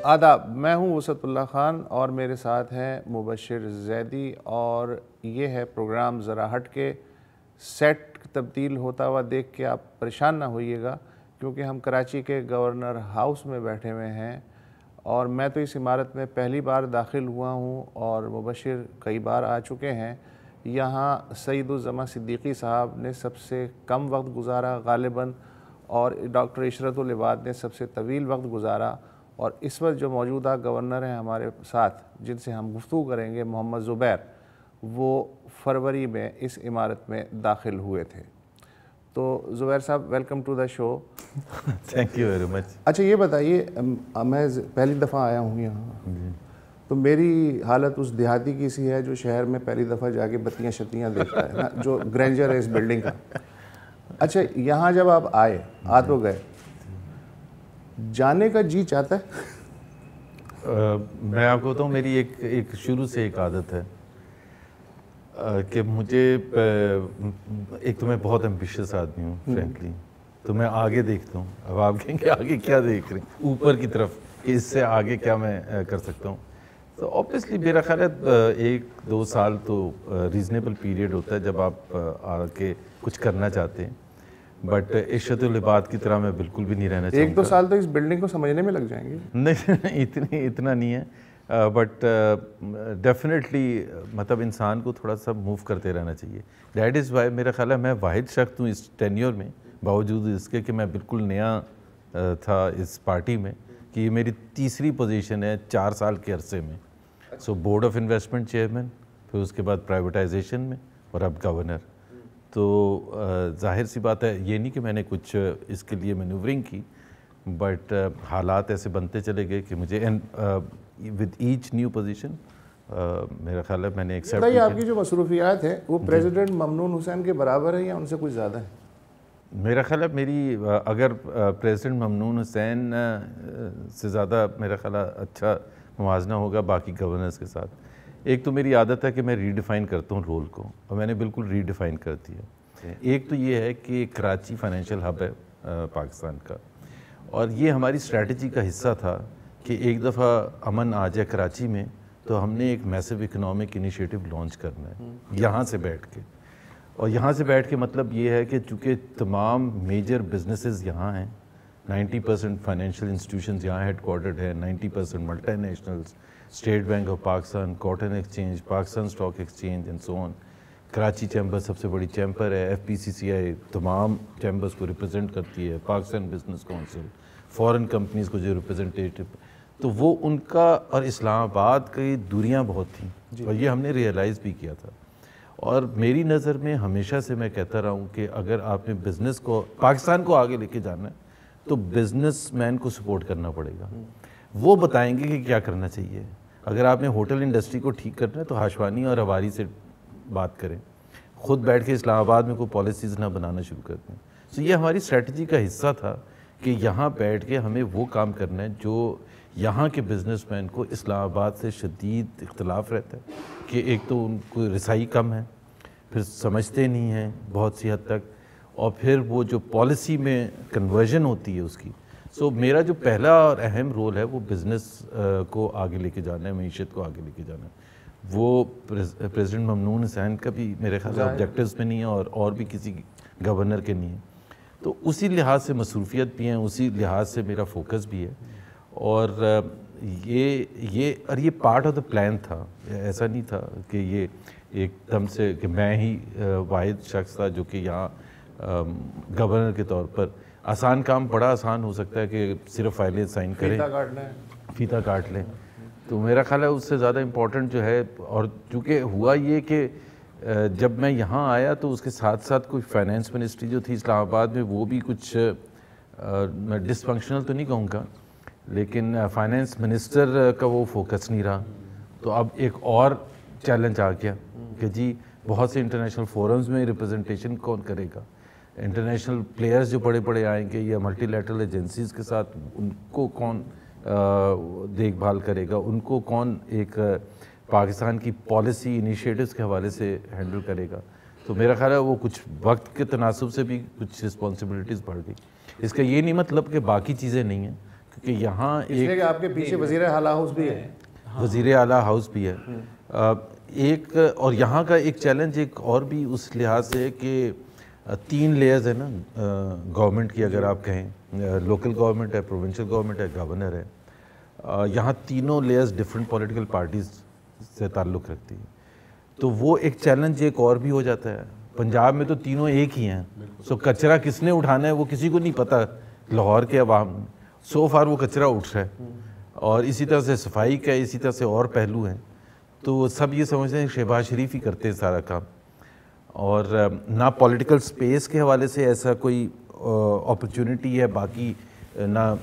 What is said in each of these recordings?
آداب، میں ہوں وسعت اللہ خان اور میرے ساتھ ہیں مبشر زیدی، اور یہ ہے پروگرام ذرا ہٹ کے۔ سیٹ تبدیل ہوتا ہوا دیکھ کے آپ پریشان نہ ہوئیے گا، کیونکہ ہم کراچی کے گورنر ہاؤس میں بیٹھے ہوئے ہیں، اور میں تو اس عمارت میں پہلی بار داخل ہوا ہوں اور مبشر کئی بار آ چکے ہیں۔ یہاں سعید الزماں صدیقی صاحب نے سب سے کم وقت گزارا غالباً، اور ڈاکٹر عشرت العباد نے سب سے طویل وقت گزارا، اور اس وقت جو موجودہ گورنر ہیں ہمارے ساتھ جن سے ہم گفتگو کریں گے، محمد زبیر، وہ فروری میں اس عمارت میں داخل ہوئے تھے۔ تو زبیر صاحب، welcome to the show. Thank you very much. اچھا یہ بتائیے، میں پہلی دفعہ آیا ہوں یہاں، تو میری حالت اس دیہاتی کی سی ہے جو شہر میں پہلی دفعہ جا کے بتیاں شتیاں دیکھتا ہے نا، جو گرینجر ہے اس بلڈنگ کا۔ اچھا یہاں جب آپ آ تو گئے، جانے کا جی چاہتا ہے؟ میں آپ کو بتاؤں، میری ایک شروع سے ایک عادت ہے کہ مجھے ایک تو میں بہت ایمبیشیس آدمی ہوں فرینکلی، تو میں آگے دیکھتا ہوں۔ اب آپ کہیں گے آگے کیا دیکھ رہے ہیں؟ اوپر کی طرف، کہ اس سے آگے کیا میں کر سکتا ہوں۔ تو اوبیسلی میرا خیال ہے 1-2 سال تو ریزنیبل پیریڈ ہوتا ہے جب آپ آ کے کچھ کرنا چاہتے ہیں، بٹ عشرت العباد کی طرح میں بالکل بھی نہیں رہنا چاہوں گا۔ 1-2 سال تو اس بلڈنگ کو سمجھنے میں لگ جائیں گے۔ نہیں، اتنا نہیں ہے، بٹ ڈیفینیٹلی مطلب انسان کو تھوڑا سا موو کرتے رہنا چاہیے۔ دیٹ از وائی میرا خیال ہے میں واحد شخص ہوں اس ٹینیور میں، باوجود اس کے کہ میں بالکل نیا تھا اس پارٹی میں، کہ یہ میری تیسری پوزیشن ہے 4 سال کے عرصے میں۔ سو بورڈ آف انویسٹمنٹ چیئرمین، پھر اس کے بعد پرائیویٹائزیشن میں، اور اب گورنر۔ تو ظاہر سی بات ہے، یہ نہیں کہ میں نے کچھ اس کے لیے مینوورنگ کی، بٹ حالات ایسے بنتے چلے گئے کہ مجھے ود ایچ نیو پوزیشن میرا خیال ہے میں نے ایکسیپٹ کیا۔ آپ کی جو مصروفیات ہیں وہ پریزیڈنٹ ممنون حسین کے برابر ہیں یا ان سے کچھ زیادہ ہیں؟ میرا خیال ہے میری اگر پریزیڈنٹ ممنون حسین سے زیادہ میرا خیال ہے اچھا موازنہ ہوگا باقی گورنرز کے ساتھ۔ ایک تو میری عادت ہے کہ میں ریڈیفائن کرتا ہوں رول کو، اور میں نے بالکل ریڈیفائن کر دیا۔ ایک تو یہ ہے کہ کراچی فائنینشیل ہب ہے پاکستان کا، اور یہ ہماری اسٹریٹجی کا حصہ تھا کہ ایک دفعہ امن آ جائے کراچی میں تو ہم نے ایک میسو اکنامک انیشیٹو لانچ کرنا ہے یہاں سے بیٹھ کے۔ اور یہاں سے بیٹھ کے مطلب یہ ہے کہ چونکہ تمام میجر بزنسز یہاں ہیں، 90% فائنینشیل انسٹیٹیوشنز یہاں ہیڈ کوارٹرڈ ہیں، 90% multinationals, State Bank of Pakistan, cotton exchange, Pakistan stock exchange and so on. Karachi chamber سب سے بڑی چیمبر ہے، ایف پی سی سی آئی تمام چیمبرز کو ریپرزینٹ کرتی ہے، پاکستان بزنس کونسل، فورن کمپنیز کو جو ریپرزنٹیٹو، تو وہ ان کا اور اسلام آباد کی دوریاں بہت تھیں، اور یہ ہم نے ریئلائز بھی کیا تھا۔ اور میری نظر میں ہمیشہ سے میں کہتا رہا ہوں کہ اگر آپ نے بزنس کو، پاکستان کو آگے لے کے جانا ہے تو بزنس مین کو سپورٹ کرنا پڑے گا، وہ بتائیں گے کہ کیا کرنا چاہیے۔ اگر آپ نے ہوٹل انڈسٹری کو ٹھیک کرنا ہے تو ہاشوانی اور ہواری سے بات کریں، خود بیٹھ کے اسلام آباد میں کوئی پالیسیز نہ بنانا شروع کر دیں۔ تو یہ ہماری اسٹریٹجی کا حصہ تھا کہ یہاں بیٹھ کے ہمیں وہ کام کرنا ہے جو یہاں کے بزنس مین کو اسلام آباد سے شدید اختلاف رہتا ہے، کہ ایک تو ان کو رسائی کم ہے، پھر سمجھتے نہیں ہیں بہت سی حد تک، اور پھر وہ جو پالیسی میں کنورژن ہوتی ہے اس کی۔ سو میرا جو پہلا اور اہم رول ہے وہ بزنس کو آگے لے کے جانا ہے، معیشت کو آگے لے کے جانا ہے۔ وہ پریزیڈنٹ ممنون حسین کا بھی میرے خیال میں آبجیکٹیوز میں نہیں ہے، اور بھی کسی گورنر کے نہیں ہے۔ تو اسی لحاظ سے مصروفیت بھی ہیں، اسی لحاظ سے میرا فوکس بھی ہے، اور یہ پارٹ آف دا پلان تھا۔ ایسا نہیں تھا کہ یہ ایک دم سے کہ میں ہی واحد شخص تھا جو کہ یہاں گورنر کے طور پر۔ آسان کام بڑا آسان ہو سکتا ہے کہ صرف فائلیں سائن کریں، فیتا کاٹ لیں، تو میرا خیال ہے اس سے زیادہ امپورٹنٹ جو ہے، اور چونکہ ہوا یہ کہ جب میں یہاں آیا تو اس کے ساتھ ساتھ کوئی فائنینس منسٹری جو تھی اسلام آباد میں وہ بھی کچھ میں ڈس فنکشنل تو نہیں کہوں گا، لیکن فائنینس منسٹر کا وہ فوکس نہیں رہا۔ تو اب ایک اور چیلنج آ گیا کہ جی بہت سے انٹرنیشنل فورمز میں ریپرزنٹیشن کون کرے گا، انٹرنیشنل پلیئرز جو بڑے بڑے آئیں گے یا ملٹی لیٹرل ایجنسیز کے ساتھ ان کو کون دیکھ بھال کرے گا، ان کو کون ایک پاکستان کی پالیسی انیشیٹوز کے حوالے سے ہینڈل کرے گا۔ تو میرا خیال ہے وہ کچھ وقت کے تناسب سے بھی کچھ رسپانسبلٹیز بڑھ گئی۔ اس کا یہ نہیں مطلب کہ باقی چیزیں نہیں ہیں، کہ یہاں ایک آپ کے پیچھے وزیر اعلیٰ ہاؤس بھی ہے, وزیر اعلیٰ ہاؤس بھی ہے ایک, اور یہاں کا ایک چیلنج ایک اور بھی اس لحاظ سے ہے کہ 3 لیئرز ہیں نا گورنمنٹ کی, اگر آپ کہیں لوکل گورنمنٹ ہے, پروونشل گورنمنٹ ہے, گورنر ہے. یہاں تینوں لیئرز ڈفرینٹ پولیٹیکل پارٹیز سے تعلق رکھتی ہیں, تو وہ ایک چیلنج ایک اور بھی ہو جاتا ہے. پنجاب میں تو تینوں ایک ہی ہیں, سو کچرا کس نے اٹھانا ہے وہ کسی کو نہیں پتہ لاہور کے عوام, سو فار وہ کچرا اٹھ رہا ہے, اور اسی طرح سے صفائی کا اسی طرح سے اور پہلو ہیں. تو سب یہ سمجھتے ہیں شہباز شریف ہی کرتے ہیں سارا کام, اور نہ پولیٹیکل سپیس کے حوالے سے ایسا کوئی اپرچونٹی ہے, باقی نہ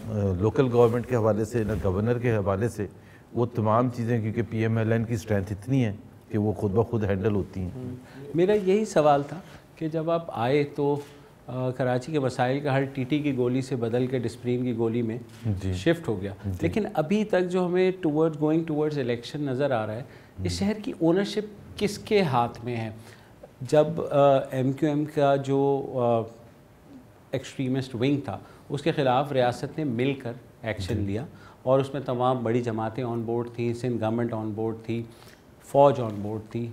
لوکل گورنمنٹ کے حوالے سے نہ گورنر کے حوالے سے. وہ تمام چیزیں کیونکہ پی ایم ایل این کی اسٹرینتھ اتنی ہے کہ وہ خود بخود ہینڈل ہوتی ہیں. میرا یہی سوال تھا کہ جب آپ آئے تو کراچی کے مسائل کا حل ٹی ٹی کی گولی سے بدل کے ڈسپرین کی گولی میں شفٹ ہو گیا, لیکن ابھی تک جو ہمیں گوئنگ ٹورڈز الیکشن نظر آ رہا ہے, اس شہر کی اونرشپ کس کے ہاتھ میں ہے؟ جب ایم کیو ایم کا جو ایکسٹریمسٹ ونگ تھا اس کے خلاف ریاست نے مل کر ایکشن لیا, اور اس میں تمام بڑی جماعتیں آن بورڈ تھیں, سندھ گورنمنٹ آن بورڈ تھی, فوج آن بورڈ تھی,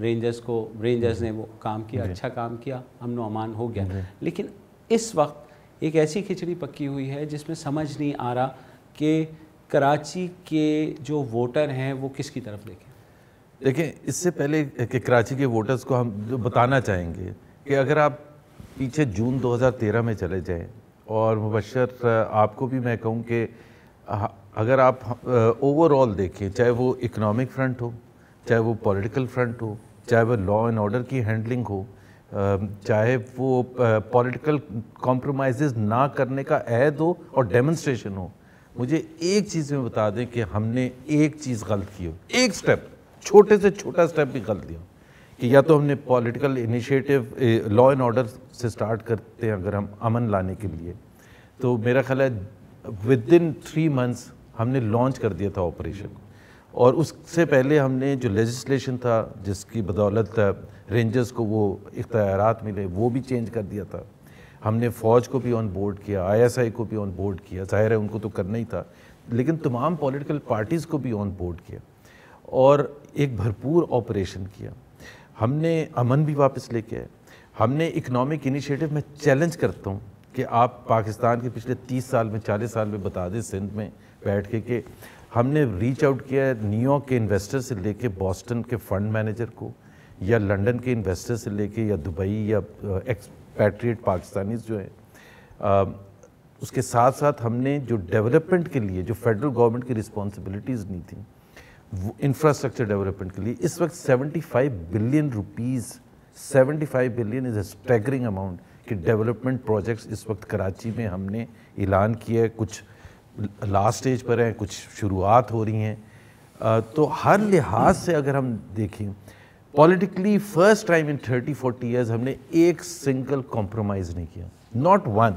رینجرز نے وہ کام کیا, اچھا کام کیا, امن و امان ہو گیا. لیکن اس وقت ایک ایسی کھچڑی پکی ہوئی ہے جس میں سمجھ نہیں آ رہا کہ کراچی کے جو ووٹر ہیں وہ کس کی طرف دیکھیں. دیکھیں, اس سے پہلے کہ کراچی کے ووٹرز کو ہم جو بتانا چاہیں گے کہ اگر آپ پیچھے جون 2013 میں چلے جائیں, اور مبشر آپ کو بھی میں کہوں کہ اگر آپ اوور آل دیکھیں, چاہے وہ اکنامک فرنٹ ہو, چاہے وہ پولیٹیکل فرنٹ ہو, چاہے وہ لا اینڈ آرڈر کی ہینڈلنگ ہو, چاہے وہ پولیٹیکل کمپرومائزز نہ کرنے کا عہد ہو اور ڈیمنسٹریشن ہو, مجھے ایک چیز میں بتا دیں کہ ہم نے ایک چیز غلط کی ہو, ایک سٹیپ, چھوٹے سے چھوٹا سٹیپ بھی غلط دیا, کہ یا تو ہم نے political initiative law and order سے سٹارٹ کرتے ہیں اگر ہم امن لانے کے لیے, تو میرا خیال ہے ود ان 3 months ہم نے لانچ کر دیا تھا آپریشن. اور اس سے پہلے ہم نے جو لیجسلیشن تھا جس کی بدولت رینجرز کو وہ اختیارات ملے وہ بھی چینج کر دیا تھا. ہم نے فوج کو بھی آن بورڈ کیا, آئی ایس آئی کو بھی آن بورڈ کیا, ظاہر ہے ان کو تو کرنا ہی تھا, لیکن تمام پولیٹیکل پارٹیز کو بھی آن بورڈ کیا, اور ایک بھرپور آپریشن کیا. ہم نے امن بھی واپس لے کے آئے. ہم نے اکنامک انیشیٹو میں چیلنج کرتا ہوں کہ آپ پاکستان کے پچھلے 30 سال میں 40 سال میں بتا دیں سندھ میں بیٹھ کے کہ ہم نے ریچ آؤٹ کیا ہے نیو یارک کے انویسٹر سے لے کے بوسٹن کے فنڈ مینیجر کو, یا لنڈن کے انویسٹر سے لے کے, یا دبئی, یا ایکسپیٹریٹ پاکستانیز جو ہیں. اس کے ساتھ ساتھ ہم نے جو ڈیولپمنٹ کے لیے جو فیڈرل گورنمنٹ کی رسپانسبلٹیز نہیں تھیں, انفراسٹرکچر ڈیولپمنٹ کے لیے اس وقت 75 بلین روپیز, 75 بلین از اے اسٹیگرنگ اماؤنٹ کہ ڈیولپمنٹ پروجیکٹس اس وقت کراچی میں ہم نے اعلان کیا ہے. کچھ لاسٹ سٹیج پر ہیں, کچھ شروعات ہو رہی ہیں. تو ہر لحاظ سے اگر ہم دیکھیں پولیٹیکلی فرسٹ ٹائم ان 30-40 ایئرز ہم نے ایک سنگل کمپرومائز نہیں کیا, ناٹ ون,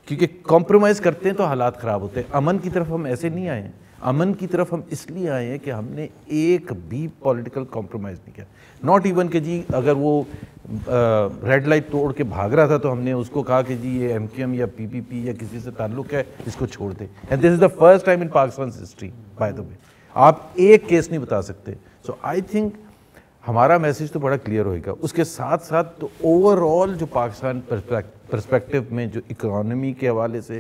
کیونکہ کمپرومائز کرتے ہیں تو حالات خراب ہوتے ہیں. امن کی طرف ہم ایسے نہیں آئے ہیں, امن کی طرف ہم اس لیے آئے ہیں کہ ہم نے ایک بھی پولیٹیکل کمپرومائز نہیں کیا. ناٹ ایون کہ جی اگر وہ ریڈ لائٹ توڑ کے بھاگ رہا تھا تو ہم نے اس کو کہا کہ جی یہ ایم کیو ایم یا پی پی پی یا کسی سے تعلق ہے, اس کو چھوڑ دے. And this is the first time in Pakistan history by the way. آپ ایک کیس نہیں بتا سکتے. سو آئی تھنک ہمارا میسیج تو بڑا کلیئر ہوئے گا. اس کے ساتھ ساتھ تو اوور آل جو پاکستان پرسپیکٹو میں جو اکانومی کے حوالے سے,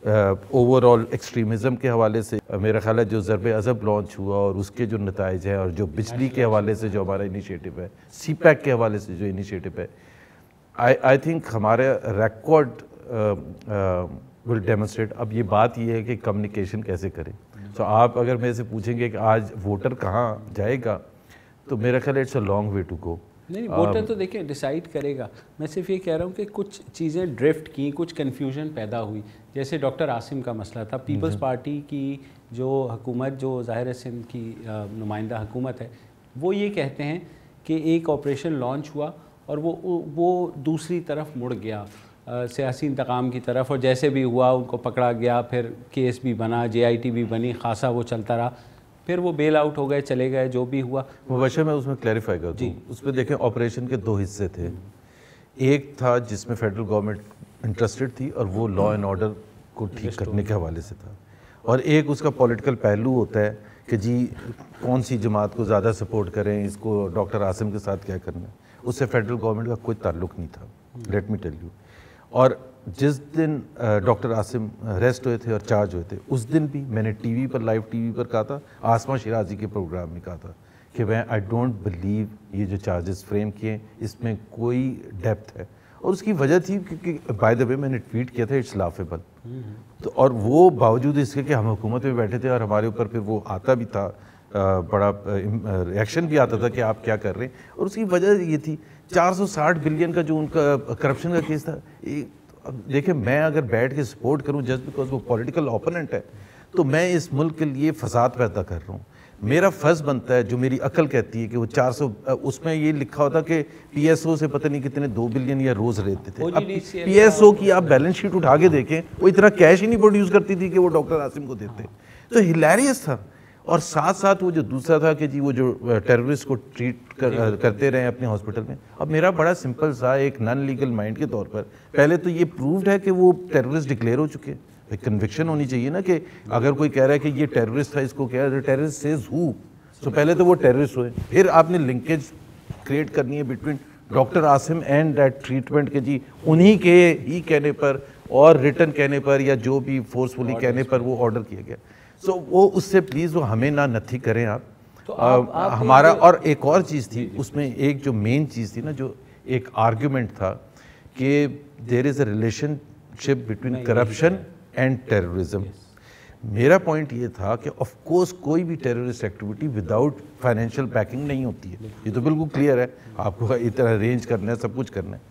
اوور آل ایکسٹریمزم کے حوالے سے, میرا خیال ہے جو ضرب عضب لانچ ہوا اور اس کے جو نتائج ہیں, اور جو بجلی کے حوالے سے جو ہمارا انیشیٹو ہے, سی پیک کے حوالے سے جو انیشیٹو ہے, آئی تھنک ہمارا ریکارڈ ول ڈیمونسٹریٹ. اب یہ بات یہ ہے کہ کمیونیکیشن کیسے کریں. تو آپ اگر میرے سے پوچھیں گے کہ آج ووٹر کہاں جائے گا, تو میرا خیال ہے it's a long way to go. نہیں, ووٹر تو دیکھیں ڈیسائیڈ کرے گا. میں صرف یہ کہہ رہا ہوں کہ کچھ چیزیں ڈرفٹ کی, کچھ کنفیوژن پیدا ہوئی. جیسے ڈاکٹر عاصم کا مسئلہ تھا, پیپلز پارٹی کی جو حکومت, جو ظاہر سندھ کی نمائندہ حکومت ہے, وہ یہ کہتے ہیں کہ ایک آپریشن لانچ ہوا اور وہ دوسری طرف مڑ گیا, سیاسی انتقام کی طرف, اور جیسے بھی ہوا ان کو پکڑا گیا, پھر کیس بھی بنا, جے آئی ٹی بھی بنی, خاصا وہ چلتا رہا, پھر وہ بیل آؤٹ ہو گئے, چلے گئے, جو بھی ہوا. مبشر میں اس میں کلیریفائی کر دوں, اس میں دیکھیں آپریشن کے 2 حصے تھے. ایک تھا جس میں فیڈرل گورنمنٹ انٹرسٹڈ تھی اور وہ لا اینڈ آرڈر کو ٹھیک کرنے کے حوالے سے تھا. اور ایک اس کا پولیٹیکل پہلو ہوتا ہے کہ جی کون سی جماعت کو زیادہ سپورٹ کریں, اس کو ڈاکٹر عاصم کے ساتھ کیا کرنا ہے. اس سے فیڈرل گورنمنٹ کا کوئی تعلق نہیں تھا, لیٹ می ٹیل یو. اور جس دن ڈاکٹر عاصم اریسٹ ہوئے تھے اور چارج ہوئے تھے, اس دن بھی میں نے ٹی وی پر, لائیو ٹی وی پر کہا تھا, آسما شیرازی کے پروگرام میں کہا تھا کہ میں آئی ڈونٹ بلیو یہ جو چارجز فریم کیے اس میں کوئی ڈیپتھ ہے. اور اس کی وجہ تھی کیونکہ بائی دا وے میں نے ٹویٹ کیا تھا اٹس لافیبل. تو اور وہ باوجود اس کے کہ ہم حکومت میں بیٹھے تھے اور ہمارے اوپر پھر وہ آتا بھی تھا, بڑا ریئیکشن بھی آتا تھا کہ آپ کیا کر رہے ہیں. اور اس کی وجہ یہ تھی 460 بلین کا جو ان کا کرپشن کا کیس تھا. دیکھیں میں اگر بیٹھ کے سپورٹ کروں جسٹ بیکاز وہ پولیٹیکل اوپوننٹ ہے تو میں اس ملک کے لیے فساد پیدا کر رہا ہوں. میرا فرض بنتا ہے, جو میری عقل کہتی ہے کہ وہ 400, اس میں یہ لکھا ہوتا کہ پی ایس او سے پتہ نہیں کتنے 2 بلین یا روز لیتے تھے. اب پی ایس او کی آپ بیلنس شیٹ اٹھا کے دیکھیں, وہ اتنا کیش ہی نہیں پروڈیوس کرتی تھی کہ وہ ڈاکٹر عاصم کو دیتے. تو ہلیریس تھا. اور ساتھ ساتھ وہ جو دوسرا تھا کہ جی وہ جو ٹیررسٹ کو ٹریٹ کرتے رہے اپنے ہاسپٹل میں. اب میرا بڑا سمپل سا ایک نان لیگل مائنڈ کے طور پر, پہلے تو یہ پرووڈ ہے کہ وہ ٹیررسٹ ڈکلیئر ہو چکے. کنوکشن ہونی چاہیے نا, کہ اگر کوئی کہہ رہا ہے کہ یہ ٹیررسٹ تھا, اس کو کیا ہے ٹیررسٹ سیز ہو, تو پہلے تو وہ ٹیررسٹ ہوئے. پھر آپ نے لنکیج کریٹ کرنی ہے between doctor Asim and that treatment کہ جی انہی کے ہی کہنے پر اور ریٹن کہنے پر یا جو بھی فورسفلی کہنے پر وہ آرڈر کیا گیا. سو وہ اس سے پلیز وہ ہمیں نہ نتھی کریں آپ ہمارا. اور ایک اور چیز تھی اس میں, ایک جو مین چیز تھی نا, جو ایک آرگیومنٹ تھا کہ there is a relationship between corruption and terrorism. میرا پوائنٹ یہ تھا کہ آف کورس کوئی بھی terrorist activity without financial backing نہیں ہوتی ہے, یہ تو بالکل کلیئر ہے, آپ کو اتنا ارینج کرنا ہے, سب کچھ کرنا ہے.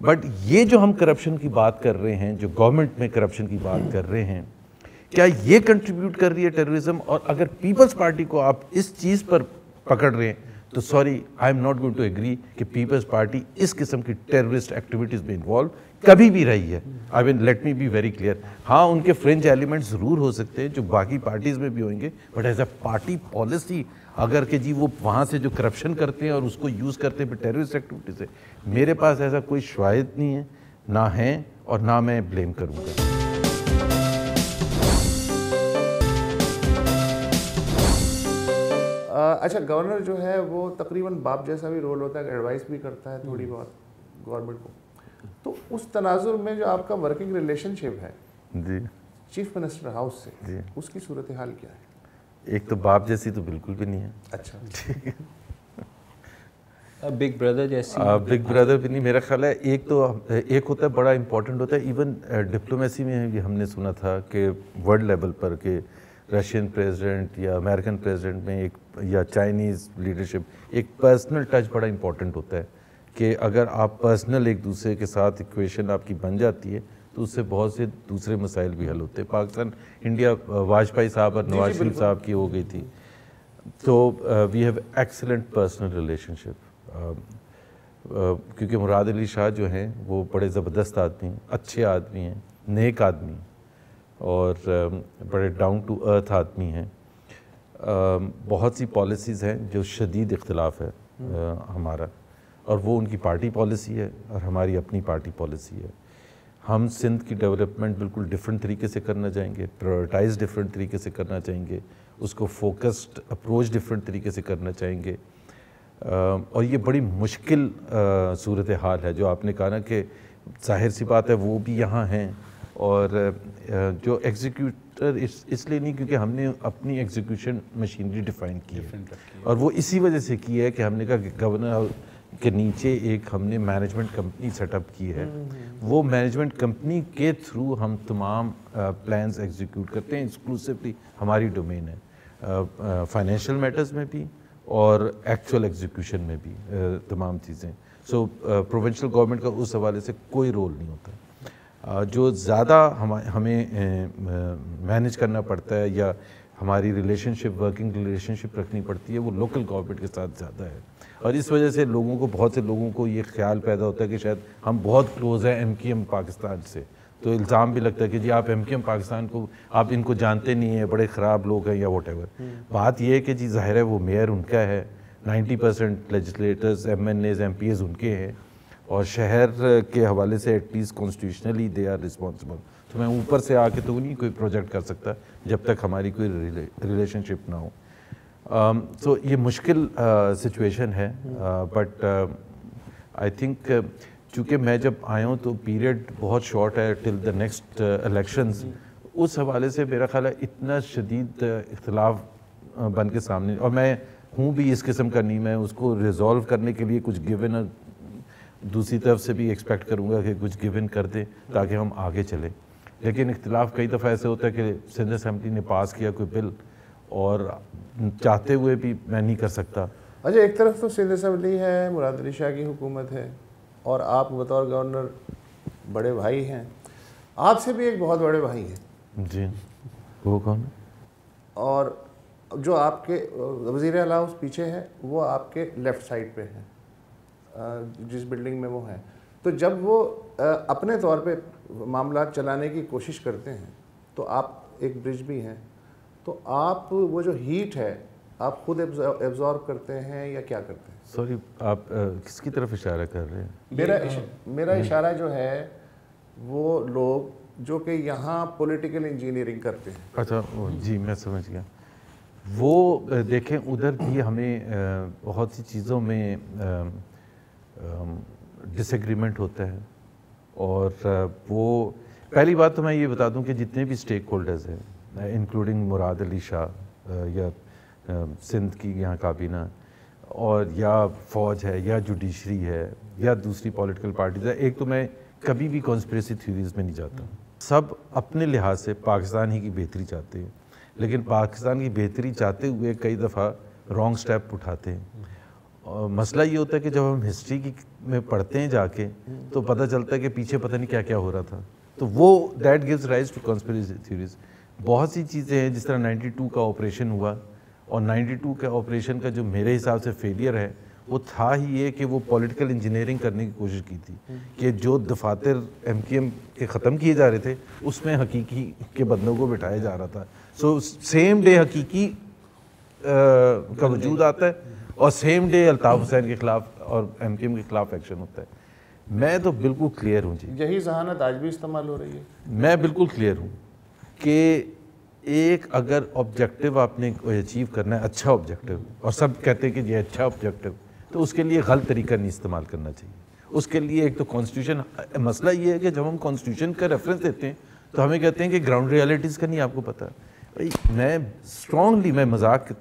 بٹ یہ جو ہم کرپشن کی بات کر رہے ہیں, جو گورنمنٹ میں کرپشن کی بات کر رہے ہیں, کیا یہ کنٹریبیوٹ کر رہی ہے ٹیررزم؟ اور اگر پیپلز پارٹی کو آپ اس چیز پر پکڑ رہے ہیں تو sorry, I am not going to agree کہ پیپلز پارٹی اس قسم کی ٹیررسٹ ایکٹیویٹیز میں انوالو کبھی بھی رہی ہے. I mean let me be very clear. ہاں ان کے فرنج ایلیمنٹ ضرور ہو سکتے ہیں جو باقی پارٹیز میں بھی ہوئیں گے, but as a party policy اگر کہ جی وہ وہاں سے جو کرپشن کرتے ہیں اور اس کو یوز کرتے ہیں ٹیررسٹ ایکٹیویٹی سے, میرے پاس ایسا کوئی شواہد نہیں ہے, نہ ہیں, اور نہ میں بلیم کروں گا. اچھا, گورنر جو ہے وہ تقریباً باپ جیسا بھی رول ہوتا ہے, ایڈوائس بھی کرتا ہے تھوڑی بہت گورنمنٹ کو. تو اس تناظر میں جو آپ کا ورکنگ ریلیشن شپ ہے جی چیف منسٹر ہاؤس سے, جی, اس کی صورتحال کیا ہے؟ ایک تو باپ جیسی تو بالکل بھی نہیں ہے. اچھا, ٹھیک ہے. بگ بردر جیسی, بگ بردر بھی نہیں. میرا خیال ہے ایک تو ایک ہوتا ہے بڑا امپورٹنٹ ہوتا ہے, ایون ڈپلومیسی میں بھی ہم نے سنا تھا کہ ورلڈ لیول پر کہ رشین پریزیڈنٹ یا امریکن پریزیڈنٹ میں ایک, یا چائنیز لیڈرشپ, ایک پرسنل ٹچ بڑا امپورٹنٹ ہوتا ہے کہ اگر آپ پرسنل ایک دوسرے کے ساتھ ایکویشن آپ کی بن جاتی ہے تو اس سے بہت سے دوسرے مسائل بھی حل ہوتے ہیں. پاکستان انڈیا واجپئی صاحب اور نواز شریف صاحب کی ہو گئی تھی, تو we have excellent personal relationship. کیونکہ مراد علی شاہ جو ہیں وہ بڑے زبردست آدمی ہیں, اچھے آدمی ہیں, نیک آدمی, اور بڑے ڈاؤن ٹو ارتھ آدمی ہیں. بہت سی پالیسیز ہیں جو شدید اختلاف ہے ہمارا, اور وہ ان کی پارٹی پالیسی ہے اور ہماری اپنی پارٹی پالیسی ہے. ہم سندھ کی ڈیولپمنٹ بالکل ڈیفرنٹ طریقے سے کرنا چاہیں گے, پرائورٹائز ڈیفرنٹ طریقے سے کرنا چاہیں گے, اس کو فوکسڈ اپروچ ڈیفرنٹ طریقے سے کرنا چاہیں گے. اور یہ بڑی مشکل صورتحال ہے جو آپ نے کہا نا, کہ ظاہر سی بات ہے وہ بھی یہاں ہیں, اور جو ایگزیکیوٹر اس لیے نہیں کیونکہ ہم نے اپنی ایگزیکیوشن مشینری ڈیفائن کی ہے, اور وہ اسی وجہ سے کی ہے کہ ہم نے کہا کہ گورنر کے نیچے ایک ہم نے مینجمنٹ کمپنی سیٹ اپ کی ہے. وہ مینجمنٹ کمپنی کے تھرو ہم تمام پلانز ایگزیکیوٹ کرتے ہیں. ایکسکلوسیولی ہماری ڈومین ہے, فائنینشیل میٹرز میں بھی اور ایکچوئل ایگزیکیوشن میں بھی تمام چیزیں. سو پروونشل گورنمنٹ کا اس حوالے سے کوئی رول نہیں ہوتا. جو زیادہ ہمیں مینیج کرنا پڑتا ہے یا ہماری ریلیشن شپ, ورکنگ ریلیشن شپ رکھنی پڑتی ہے, وہ لوکل گورنمنٹ کے ساتھ زیادہ ہے. اور اس وجہ سے لوگوں کو, بہت سے لوگوں کو یہ خیال پیدا ہوتا ہے کہ شاید ہم بہت کلوز ہیں ایم کیو ایم پاکستان سے, تو الزام بھی لگتا ہے کہ جی آپ ایم کیو ایم پاکستان کو, آپ ان کو جانتے نہیں ہیں, بڑے خراب لوگ ہیں یا واٹ ایور. بات یہ ہے کہ جی ظاہر ہے وہ میئر ان کا ہے, 90% legislators, M N As, M P As ان کے ہیں, اور شہر کے حوالے سے at least constitutionally they are responsible. تو میں اوپر سے آ کے تو نہیں کوئی پروجیکٹ کر سکتا جب تک ہماری کوئی ریلیشن شپ نہ ہو. سو یہ مشکل سچویشن ہے, بٹ آئی تھنک چونکہ میں جب آیا ہوں تو پیریڈ بہت شارٹ ہے ٹل دا نیکسٹ الیکشنز, اس حوالے سے میرا خیال ہے اتنا شدید اختلاف بن کے سامنے, اور میں ہوں بھی اس قسم کا نہیں, میں اس کو ریزالو کرنے کے لیے کچھ گیون دوسری طرف سے بھی ایکسپیکٹ کروں گا کہ کچھ گیون کر دیں تاکہ ہم آگے چلیں. لیکن اختلاف کئی دفعہ ایسے ہوتا ہے کہ سندھ اسمبلی نے پاس کیا کوئی بل اور چاہتے ہوئے بھی میں نہیں کر سکتا. اچھا, ایک طرف تو سندھ اسمبلی ہے, مراد علی شاہ کی حکومت ہے, اور آپ بطور گورنر بڑے بھائی ہیں, آپ سے بھی ایک بہت بڑے بھائی ہیں. جی, وہ کون ہے؟ اور جو آپ کے وزیر اعلیٰ ہاؤس پیچھے ہے وہ آپ کے لیفٹ سائڈ پہ ہے, جس بلڈنگ میں وہ ہیں. تو جب وہ اپنے طور پہ معاملات چلانے کی کوشش کرتے ہیں تو آپ ایک برج بھی ہیں, تو آپ وہ جو ہیٹ ہے آپ خود ایبزارو کرتے ہیں یا کیا کرتے ہیں؟ سوری, آپ کس کی طرف اشارہ کر رہے ہیں؟ میرا اشارہ جو ہے وہ لوگ جو کہ یہاں پولیٹیکل انجینئرنگ کرتے ہیں. اچھا جی, میں سمجھ گیا. وہ دیکھیں ادھر بھی ہمیں بہت سی چیزوں میں ڈس ایگریمنٹ ہوتا ہے, اور وہ پہلی بات تو میں یہ بتا دوں کہ جتنے بھی اسٹیک ہولڈرز ہیں انکلوڈنگ مراد علی شاہ یا سندھ کی یہاں کابینہ اور یا فوج ہے یا جوڈیشری ہے یا دوسری پولیٹیکل پارٹیز ہے, ایک تو میں کبھی بھی کانسپریسی تھیوریز میں نہیں جاتا. سب اپنے لحاظ سے پاکستان ہی کی بہتری چاہتے ہیں, لیکن پاکستان کی بہتری چاہتے ہوئے کئی دفعہ رانگ سٹیپ اٹھاتے ہیں. اور مسئلہ یہ ہوتا ہے کہ جب ہم ہسٹری میں پڑھتے ہیں جا کے تو پتہ چلتا ہے کہ پیچھے پتہ نہیں کیا کیا ہو رہا تھا, تو وہ that gives rise to conspiracy theories. بہت سی چیزیں ہیں جس طرح 92 کا آپریشن ہوا, اور 92 کے آپریشن کا جو میرے حساب سے فیلئر ہے وہ تھا ہی یہ کہ وہ پولیٹیکل انجینئرنگ کرنے کی کوشش کی تھی کہ جو دفاتر ایم کیو ایم کے ختم کیے جا رہے تھے اس میں حقیقی کے بندوں کو بٹھایا جا رہا تھا. سو سیم ڈے حقیقی کا وجود آتا ہے اور سیم ڈے الطاف حسین کے خلاف اور ایم کیو ایم کے خلاف ایکشن ہوتا ہے. میں تو بالکل کلیئر ہوں جی, یہی ذہانت آج بھی استعمال ہو رہی ہے. میں بالکل کلیئر ہوں کہ ایک اگر آبجیکٹیو آپ نے اچیو کرنا ہے, اچھا آبجیکٹیو, اور سب کہتے ہیں کہ یہ اچھا آبجیکٹیو, تو اس کے لیے غلط طریقہ نہیں استعمال کرنا چاہیے. اس کے لیے ایک تو کانسٹیٹیوشن, مسئلہ یہ ہے کہ جب ہم کانسٹیٹیوشن کا ریفرنس دیتے ہیں تو ہمیں کہتے ہیں کہ گراؤنڈ ریالٹیز کا نہیں آپ کو پتہ. بھائی میں اسٹرانگلی, میں مذاق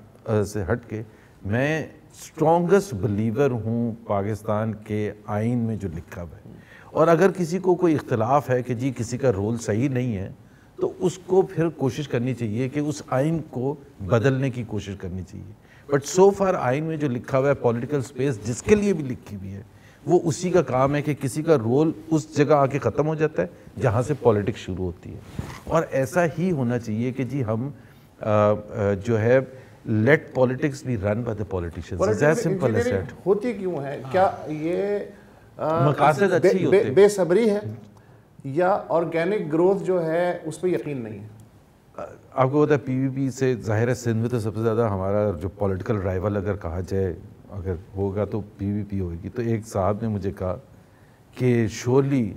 سے ہٹ کے میں اسٹرانگسٹ بلیور ہوں پاکستان کے آئین میں جو لکھا ہوا ہے, اور اگر کسی کو کوئی اختلاف ہے کہ جی کسی کا رول صحیح نہیں ہے تو اس کو پھر کوشش کرنی چاہیے کہ اس آئین کو بدلنے کی کوشش کرنی چاہیے. بٹ سو فار آئین میں جو لکھا ہوا ہے پولیٹیکل سپیس جس کے لیے بھی لکھی ہوئی ہے وہ اسی کا کام ہے کہ کسی کا رول اس جگہ آ کے ختم ہو جاتا ہے جہاں سے پولیٹکس شروع ہوتی ہے. اور ایسا ہی ہونا چاہیے کہ جی ہم جو ہے let politics be run by the politicians. As simple as that. ہوتی کیوں ہے؟ کیا یہ مقاصد اچھی ہوتے ہیں, بے صبری ہے یا آرگینک گروتھ جو ہے اس پہ یقین نہیں ہے؟ آپ کو پتا ہے پی وی پی سے ظاہر ہے سندھ میں تو سب سے زیادہ ہمارا جو پولیٹیکل رائیول اگر کہا جائے اگر ہوگا تو پی وی پی ہوگی. تو ایک صاحب نے مجھے کہا کہ surely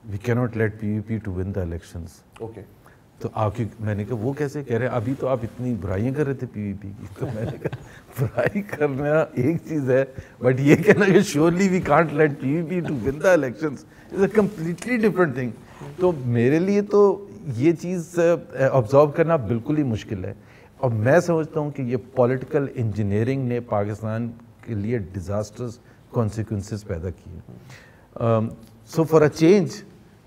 we can not let P V P to win the elections. Okay, تو آپ کی, میں نے کہا وہ کیسے کہہ رہے ہیں, ابھی تو آپ اتنی برائیاں کر رہے تھے پی وی پی کی. تو میں نے کہا برائی کرنا ایک چیز ہے, بٹ یہ کہنا کہ surely we can't let P V P to win the elections is a completely different thing. تو میرے لیے تو یہ چیز آبزرو کرنا بالکل ہی مشکل ہے, اور میں سمجھتا ہوں کہ یہ پولیٹیکل انجینئرنگ نے پاکستان کے لیے ڈیزاسٹرز کانسیکوینسز پیدا کیے. سو فار اے چینج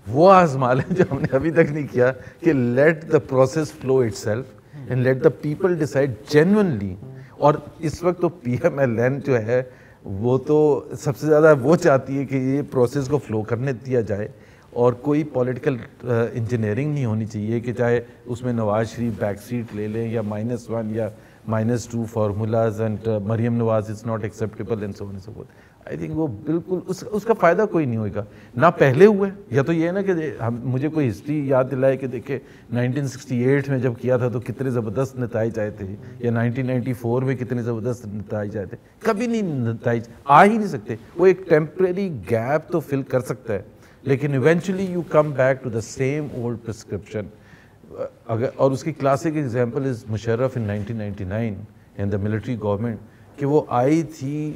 وہ آزما لیں جو ہم نے ابھی تک نہیں کیا کہ let the process flu it self and let the people decide genuinely. اور اس وقت تو پی ایم ایل این جو ہے وہ تو سب سے زیادہ وہ چاہتی ہے کہ یہ پروسیس کو فلو کرنے دیا جائے, اور کوئی پولیٹیکل انجینئرنگ نہیں ہونی چاہیے کہ چاہے اس میں نواز شریف بیک سیٹ لے لیں یا -1 یا -2 formulas and Maryam Nawaz is not acceptable and so on and so forth. I think وہ بالکل اس کا فائدہ کوئی نہیں ہوگا, نہ پہلے ہوئے. یا تو یہ ہے نا کہ مجھے کوئی ہسٹری یاد دلائے کہ دیکھے 1968 میں جب کیا تھا تو کتنے زبردست نتائج آئے تھے, یا 1994 میں کتنے زبردست نتائج آئے تھے. کبھی نہیں نتائج آ ہی نہیں سکتے. وہ ایک ٹیمپریری گیپ تو فل کر سکتا ہے لیکن eventually you come back to the same old prescription. اگر اور اس کی classic example is Musharraf in 1999 in the military government, کہ وہ آئی تھی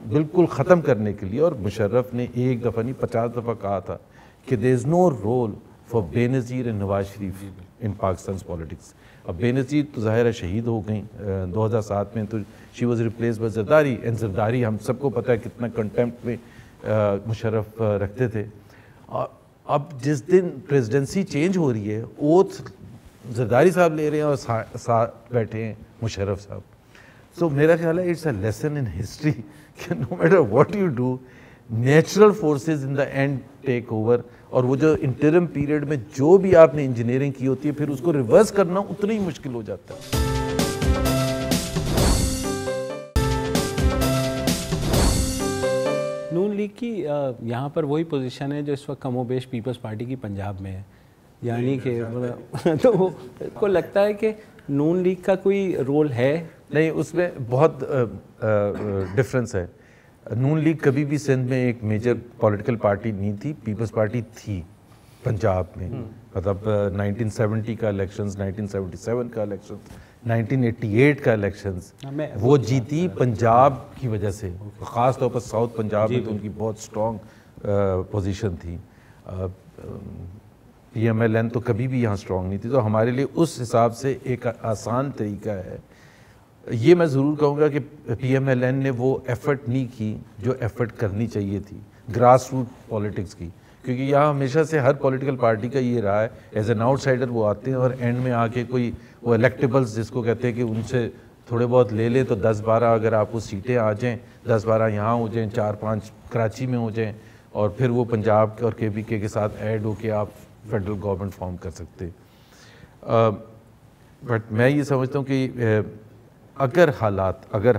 بالکل ختم کرنے کے لیے, اور مشرف نے ایک دفعہ نہیں 50 دفعہ کہا تھا کہ there is know role for بے نظیر and Nawaz Sharif in پاکستان's politics. اب بے نظیر تو ظاہر ہے شہید ہو گئیں 2007 میں, تو she was replace by Zardari, and Zardari ہم سب کو پتہ ہے کتنا کنٹمپٹ میں مشرف رکھتے تھے. اب جس دن پریزیڈنسی چینج ہو رہی ہے, اوتھ زرداری صاحب لے رہے ہیں اور ساتھ بیٹھے ہیں مشرف صاحب. سو میرا خیال ہے it's a lesson in history کہ no matter what you do, natural forces in the end take over, اور وہ جو انٹرم پیریڈ میں جو بھی آپ نے انجینئرنگ کی ہوتی ہے پھر اس کو ریورس کرنا اتنا ہی مشکل ہو جاتا ہے. نون لیگ کی یہاں پر وہی پوزیشن ہے جو اس وقت کم و بیش پیپلز پارٹی کی پنجاب میں ہے, یعنی کہ تو کو لگتا ہے کہ نون لیگ کا کوئی رول ہے نہیں, اس میں بہت ڈفرینس ہے. نون لیگ کبھی بھی سندھ میں ایک میجر پولیٹیکل پارٹی نہیں تھی, پیپلز پارٹی تھی پنجاب میں. مطلب 1970 کا الیکشنز, 1977 کا الیکشنز, 1988 کا الیکشنز وہ جیتی پنجاب کی وجہ سے, خاص طور پر ساؤتھ پنجاب میں تو ان کی بہت اسٹرانگ پوزیشن تھی. پی ایم ایل این تو کبھی بھی یہاں اسٹرانگ نہیں تھی. تو ہمارے لیے اس حساب سے ایک آسان طریقہ ہے. یہ میں ضرور کہوں گا کہ پی ایم ایل این نے وہ ایفرٹ نہیں کی جو ایفرٹ کرنی چاہیے تھی گراس روٹ پالیٹکس کی, کیونکہ یہاں ہمیشہ سے ہر پولیٹیکل پارٹی کا یہ رہا ہے ایز این آؤٹ سائڈر وہ آتے ہیں اور اینڈ میں آ کے کوئی وہ الیکٹیبلز جس کو کہتے ہیں کہ ان سے تھوڑے بہت لے لیں, تو 10-12 اگر آپ کو سیٹیں آ جائیں, 10-12 یہاں ہو جائیں, 4-5 کراچی میں ہو جائیں, اور پھر وہ پنجاب اور کے بی کے ساتھ ایڈ ہو کے آپ فیڈرل گورنمنٹ فارم کر سکتے. بٹ میں یہ سمجھتا ہوں کہ اگر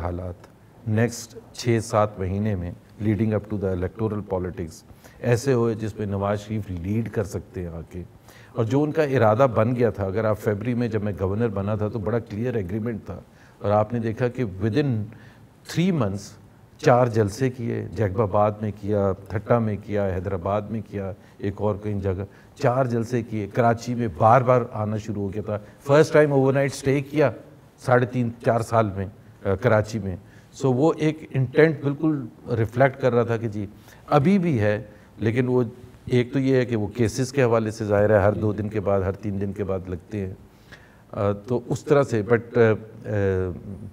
حالات نیکسٹ 6-7 مہینے میں leading up to the electoral politics ایسے ہوئے جس پہ نواز شریف لیڈ کر سکتے ہیں آ کے, اور جو ان کا ارادہ بن گیا تھا, اگر آپ فیبری میں جب میں گورنر بنا تھا تو بڑا کلیئر ایگریمنٹ تھا, اور آپ نے دیکھا کہ ود ان 3 months 4 جلسے کیے, جیکب آباد میں کیا, تھٹا میں کیا, حیدرآباد میں کیا, ایک اور کئی جگہ 4 جلسے کیے, کراچی میں بار بار آنا شروع ہو گیا تھا, first time over night stay کیا 3.5-4 سال میں کراچی میں. سو وہ ایک انٹینٹ بالکل ریفلیکٹ کر رہا تھا کہ جی ابھی بھی ہے, لیکن وہ ایک تو یہ ہے کہ وہ کیسز کے حوالے سے ظاہر ہے ہر 2 دن کے بعد, ہر 3 دن کے بعد لگتے ہیں, تو اس طرح سے. But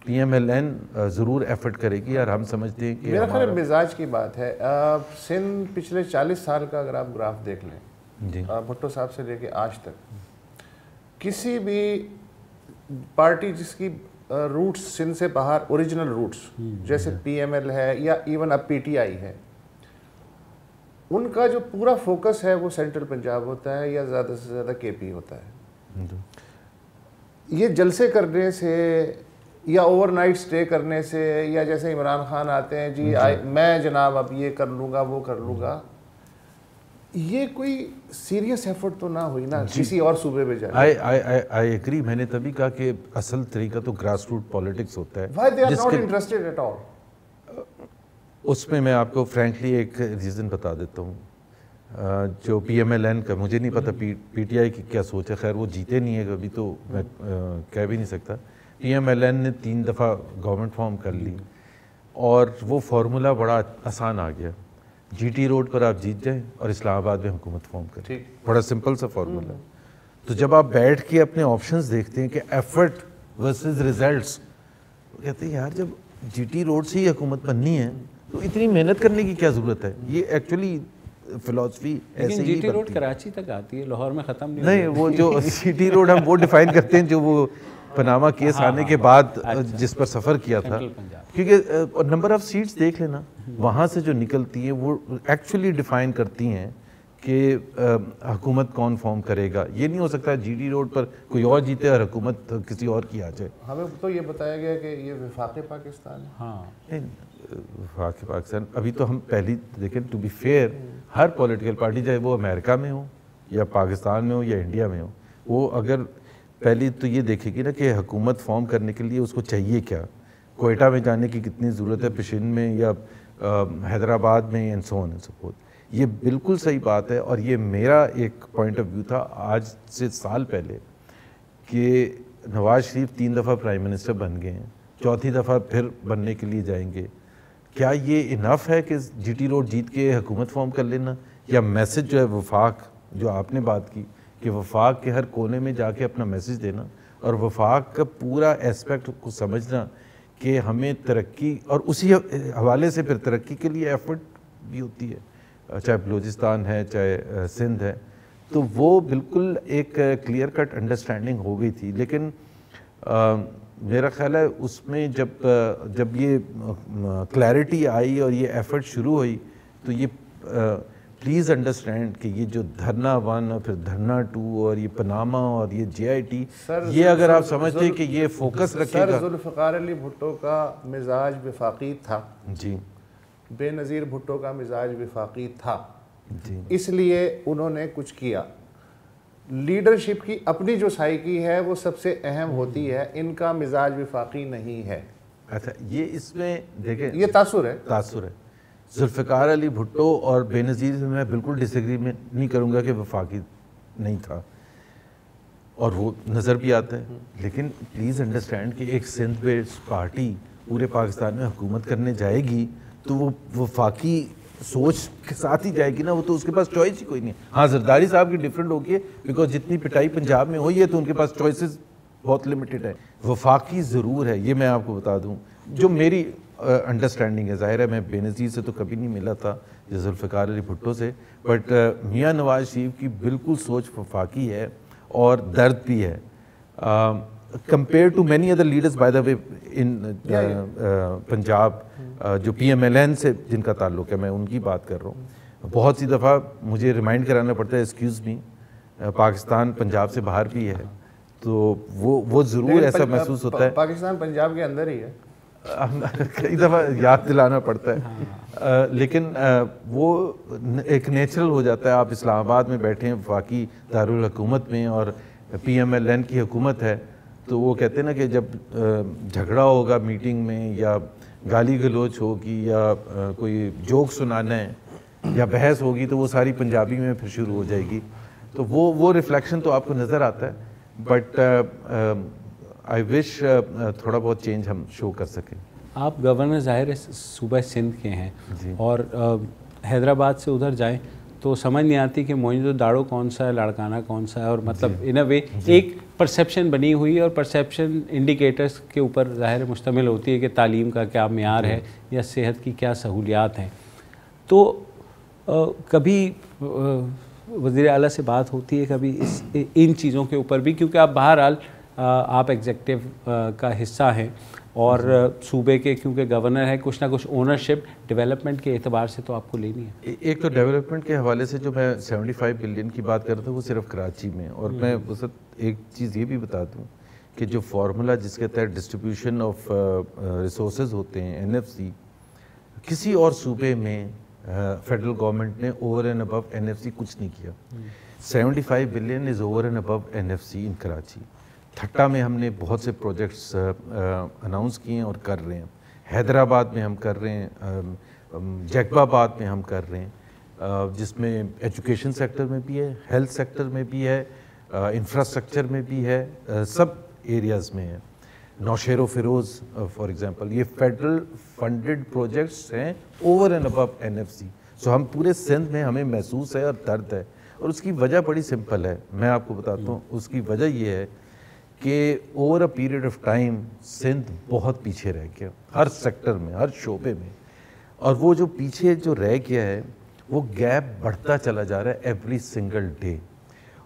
P M L N ضرور ایفرٹ کرے گی, اور ہم سمجھتے ہیں کہ میرا خیال مزاج کی بات ہے. سندھ پچھلے 40 سال کا اگر آپ گراف دیکھ لیں, جی بھٹو صاحب سے لے کے آج تک کسی بھی پارٹی جس کی روٹس سندھ سے باہر اوریجنل روٹس جیسے پی ایم ایل ہے یا ایون اب پی ٹی آئی ہے, ان کا جو پورا فوکس ہے وہ سینٹرل پنجاب ہوتا ہے یا زیادہ سے زیادہ کے پی ہوتا ہے. یہ جلسے کرنے سے یا اوور نائٹ سٹے کرنے سے, یا جیسے عمران خان آتے ہیں جی میں جناب اب یہ کر لوں گا وہ کر لوں گا, یہ کوئی سیریس ایفرٹ تو نہ ہوئی نا کسی اور صوبے میں جانے. I agree. میں نے تبھی کہا کہ اصل طریقہ تو گراس روٹ پالیٹکس ہوتا ہے. Why they are not interested at all? اس میں آپ کو فرینکلی ایک ریزن بتا دیتا ہوں. جو پی ایم ایل این کا مجھے نہیں پتہ پی ٹی آئی کی کیا سوچ ہے, خیر وہ جیتے نہیں ہے کبھی تو میں کہہ بھی نہیں سکتا. پی ایم ایل این نے 3 دفعہ گورنمنٹ فارم کر لی, اور وہ فارمولا بڑا آسان آ گیا, جی ٹی روڈ پر آپ جیت جائیں اور اسلام آباد میں حکومت فارم کریں, بڑا سمپل سا فارمولا. تو جب آپ بیٹھ کے اپنے آپشنز دیکھتے ہیں کہ ایفرٹ ورسز ریزلٹس, کہتے ہیں یار جب جی ٹی روڈ سے ہی حکومت بننی ہے تو اتنی محنت کرنے کی کیا ضرورت ہے. یہ ایکچولی فلاسفی ایسے ہی جی ٹی روڈ کراچی تک آتی ہے, لاہور میں ختم نہیں. وہ جو جی ٹی روڈ ہم وہ ڈیفائن کرتے ہیں جو وہ پناما کیس آنے کے بعد جس پر سفر کیا تھا, کیونکہ نمبر آف سیٹس دیکھ لینا وہاں سے جو نکلتی ہیں وہ ایکچولی ڈیفائن کرتی ہیں کہ حکومت کون فارم کرے گا. یہ نہیں ہو سکتا جی ٹی روڈ پر کوئی اور جیتے اور حکومت کسی اور کی آ جائے. ہمیں تو یہ بتایا گیا کہ یہ وفاق پاکستان ہے. ہاں وفاق پاکستان. ابھی تو ہم پہلی دیکھیں, ٹو بی فیئر, ہر پولیٹیکل پارٹی چاہے وہ امریکہ میں ہو یا پاکستان میں ہو یا انڈیا میں ہو, وہ اگر پہلی تو یہ دیکھے گی نا کہ حکومت فارم کرنے کے لیے اس کو چاہیے کیا, کوئٹہ میں جانے کی کتنی ضرورت ہے, پشین میں یا حیدرآباد میں, and so on and so forth. یہ بالکل صحیح بات ہے، اور یہ میرا ایک پوائنٹ آف ویو تھا آج سے سال پہلے کہ نواز شریف 3 دفعہ پرائم منسٹر بن گئے ہیں، 4تھی دفعہ پھر بننے کے لیے جائیں گے. کیا یہ انف ہے کہ جی ٹی روڈ جیت کے حکومت فارم کر لینا، یا میسج جو ہے وفاق جو آپ نے بات کی کہ وفاق کے ہر کونے میں جا کے اپنا میسج دینا اور وفاق کا پورا اسپیکٹ کو سمجھنا کہ ہمیں ترقی، اور اسی حوالے سے پھر ترقی کے لیے ایفرٹ بھی ہوتی ہے، چاہے بلوچستان ہے چاہے سندھ ہے. تو وہ بالکل ایک کلیئر کٹ انڈرسٹینڈنگ ہو گئی تھی. لیکن میرا خیال ہے اس میں جب یہ کلیئرٹی آئی اور یہ ایفرٹ شروع ہوئی تو یہ پلیز انڈرسٹینڈ کہ یہ جو دھرنا 1 اور پھر دھرنا 2 اور یہ پناما اور یہ جے آئی ٹی، یہ اگر آپ سمجھتے کہ یہ فوکس رکھے گا. سر ذوالفقار علی بھٹو کا مزاج وفاقی تھا جی، بے نظیر بھٹو کا مزاج وفاقی تھا، جی، اس لیے انہوں نے کچھ کیا. لیڈرشپ کی اپنی جو سائیکی ہے وہ سب سے اہم ہوتی ہے، ان کا مزاج وفاقی نہیں ہے. اچھا، یہ اس میں دیکھیں یہ تاثر ہے. ذوالفقار علی بھٹو اور بے نظیر سے میں بالکل ڈس ایگری میں نہیں کروں گا کہ وفاقی نہیں تھا، اور وہ نظر بھی آتا ہے. لیکن پلیز انڈرسٹینڈ کہ ایک سندھ بیسڈ پارٹی پورے پاکستان میں حکومت کرنے جائے گی تو وہ وفاقی سوچ کے ساتھ ہی جائے گی نا، وہ تو اس کے پاس چوائس ہی کوئی نہیں ہے. ہاں زرداری صاحب کی ڈفرینٹ ہوگی ہے بیکاز جتنی پٹائی پنجاب میں ہوئی ہے تو ان کے پاس چوائسز بہت لمیٹڈ ہے. وفاقی ضرور ہے، یہ میں آپ کو بتا دوں جو میری انڈرسٹینڈنگ ہے. ظاہر ہے میں بے نظیر سے تو کبھی نہیں ملا تھا یا ذوالفقار علی بھٹو سے، بٹ میاں نواز شریف کی بالکل سوچ وفاقی ہے اور درد بھی ہے compare to many other leaders by the way in Punjab جو پی ایم ایل این سے جن کا تعلق ہے، میں ان کی بات کر رہا ہوں. بہت سی دفعہ مجھے ریمائنڈ کرانا پڑتا ہے ایکسکیوز می پاکستان پنجاب سے باہر بھی ہے، تو وہ ضرور ایسا محسوس ہوتا ہے. پاکستان پنجاب کے اندر ہی ہے، کئی دفعہ یاد دلانا پڑتا ہے. لیکن وہ ایک نیچرل ہو جاتا ہے. آپ اسلام آباد میں بیٹھے ہیں وفاقی دارالحکومت میں اور پی ایم ایل این کی حکومت ہے، تو وہ کہتے ہیں نا کہ جب جھگڑا ہوگا میٹنگ میں یا گالی گلوچ ہوگی یا کوئی جوک سنانا ہے یا بحث ہوگی تو وہ ساری پنجابی میں پھر شروع ہو جائے گی. تو وہ ریفلیکشن تو آپ کو نظر آتا ہے. بٹ آئی وش تھوڑا بہت چینج ہم شو کر سکیں. آپ گورنر ظاہر صوبہ سندھ کے ہیں اور حیدرآباد سے ادھر جائیں تو سمجھ نہیں آتی کہ موئنجو داڑو کون سا ہے، لاڑکانہ کون سا ہے، اور مطلب ان اے وے ایک پرسیپشن بنی ہوئی، اور پرسیپشن انڈیکیٹرز کے اوپر ظاہر مشتمل ہوتی ہے کہ تعلیم کا کیا معیار ہے یا صحت کی کیا سہولیات ہیں. تو کبھی وزیر اعلیٰ سے بات ہوتی ہے کبھی ان چیزوں کے اوپر بھی، کیونکہ آپ بہرحال آپ ایگزیکٹو کا حصہ ہیں اور صوبے کے کیونکہ گورنر ہے، کچھ نہ کچھ اونرشپ ڈیولپمنٹ کے اعتبار سے تو آپ کو لینی ہے. ایک تو ڈیولپمنٹ کے حوالے سے جو میں 75 بلین کی بات کر رہا تھا وہ صرف کراچی میں، اور میں اس وقت ایک چیز یہ بھی بتا دوں کہ جو فارمولا جس کے تحت ڈسٹریبیوشن آف ریسورسز ہوتے ہیں NFC، کسی اور صوبے میں فیڈرل گورنمنٹ نے اوور اینڈ ابو NFC کچھ نہیں کیا. 75 billion is over and above NFC ان کراچی. تھٹا میں ہم نے بہت سے پروجیکٹس اناؤنس کیے ہیں اور کر رہے ہیں. حیدرآباد میں ہم کر رہے ہیں، جیکب آباد میں ہم کر رہے ہیں، جس میں ایجوکیشن سیکٹر میں بھی ہے، ہیلتھ سیکٹر میں بھی ہے، انفراسٹرکچر میں بھی ہے، سب ایریاز میں ہے. نوشہر و فیروز فار ایگزامپل، یہ فیڈرل فنڈڈ پروجیکٹس ہیں اوور اینڈ ابو NFC. سو ہم پورے سندھ میں ہمیں محسوس ہے اور درد ہے، اور اس کی وجہ بڑی سمپل ہے. میں آپ کو بتاتا ہوں اس کی وجہ یہ ہے کہ over a period of time Sindh بہت پیچھے رہ گیا ہر سیکٹر میں، ہر شعبے میں، اور وہ جو پیچھے جو رہ گیا ہے وہ گیپ بڑھتا چلا جا رہا ہے ایوری سنگل ڈے.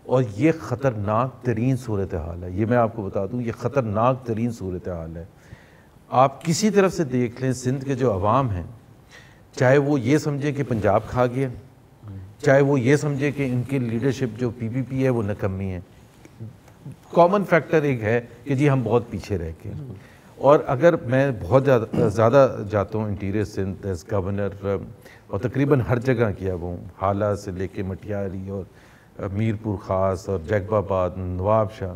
اور یہ خطرناک ترین صورتحال ہے. یہ میں آپ کو بتا دوں یہ خطرناک ترین صورتحال ہے. آپ کسی طرف سے دیکھ لیں سندھ کے جو عوام ہیں، چاہے وہ یہ سمجھیں کہ پنجاب کھا گیا، چاہے وہ یہ سمجھے کہ ان کی لیڈرشپ جو PPP ہے وہ نکمی ہے، کامن فیکٹر ایک ہے کہ جی ہم بہت پیچھے رہ گئے. اور اگر میں بہت زیادہ جاتا ہوں انٹیریئر سندھ ایز گورنر، اور تقریباً ہر جگہ کیا ہوں، حالہ سے لے کے مٹیاری اور میر پور خاص اور جیکب آباد، نواب شاہ،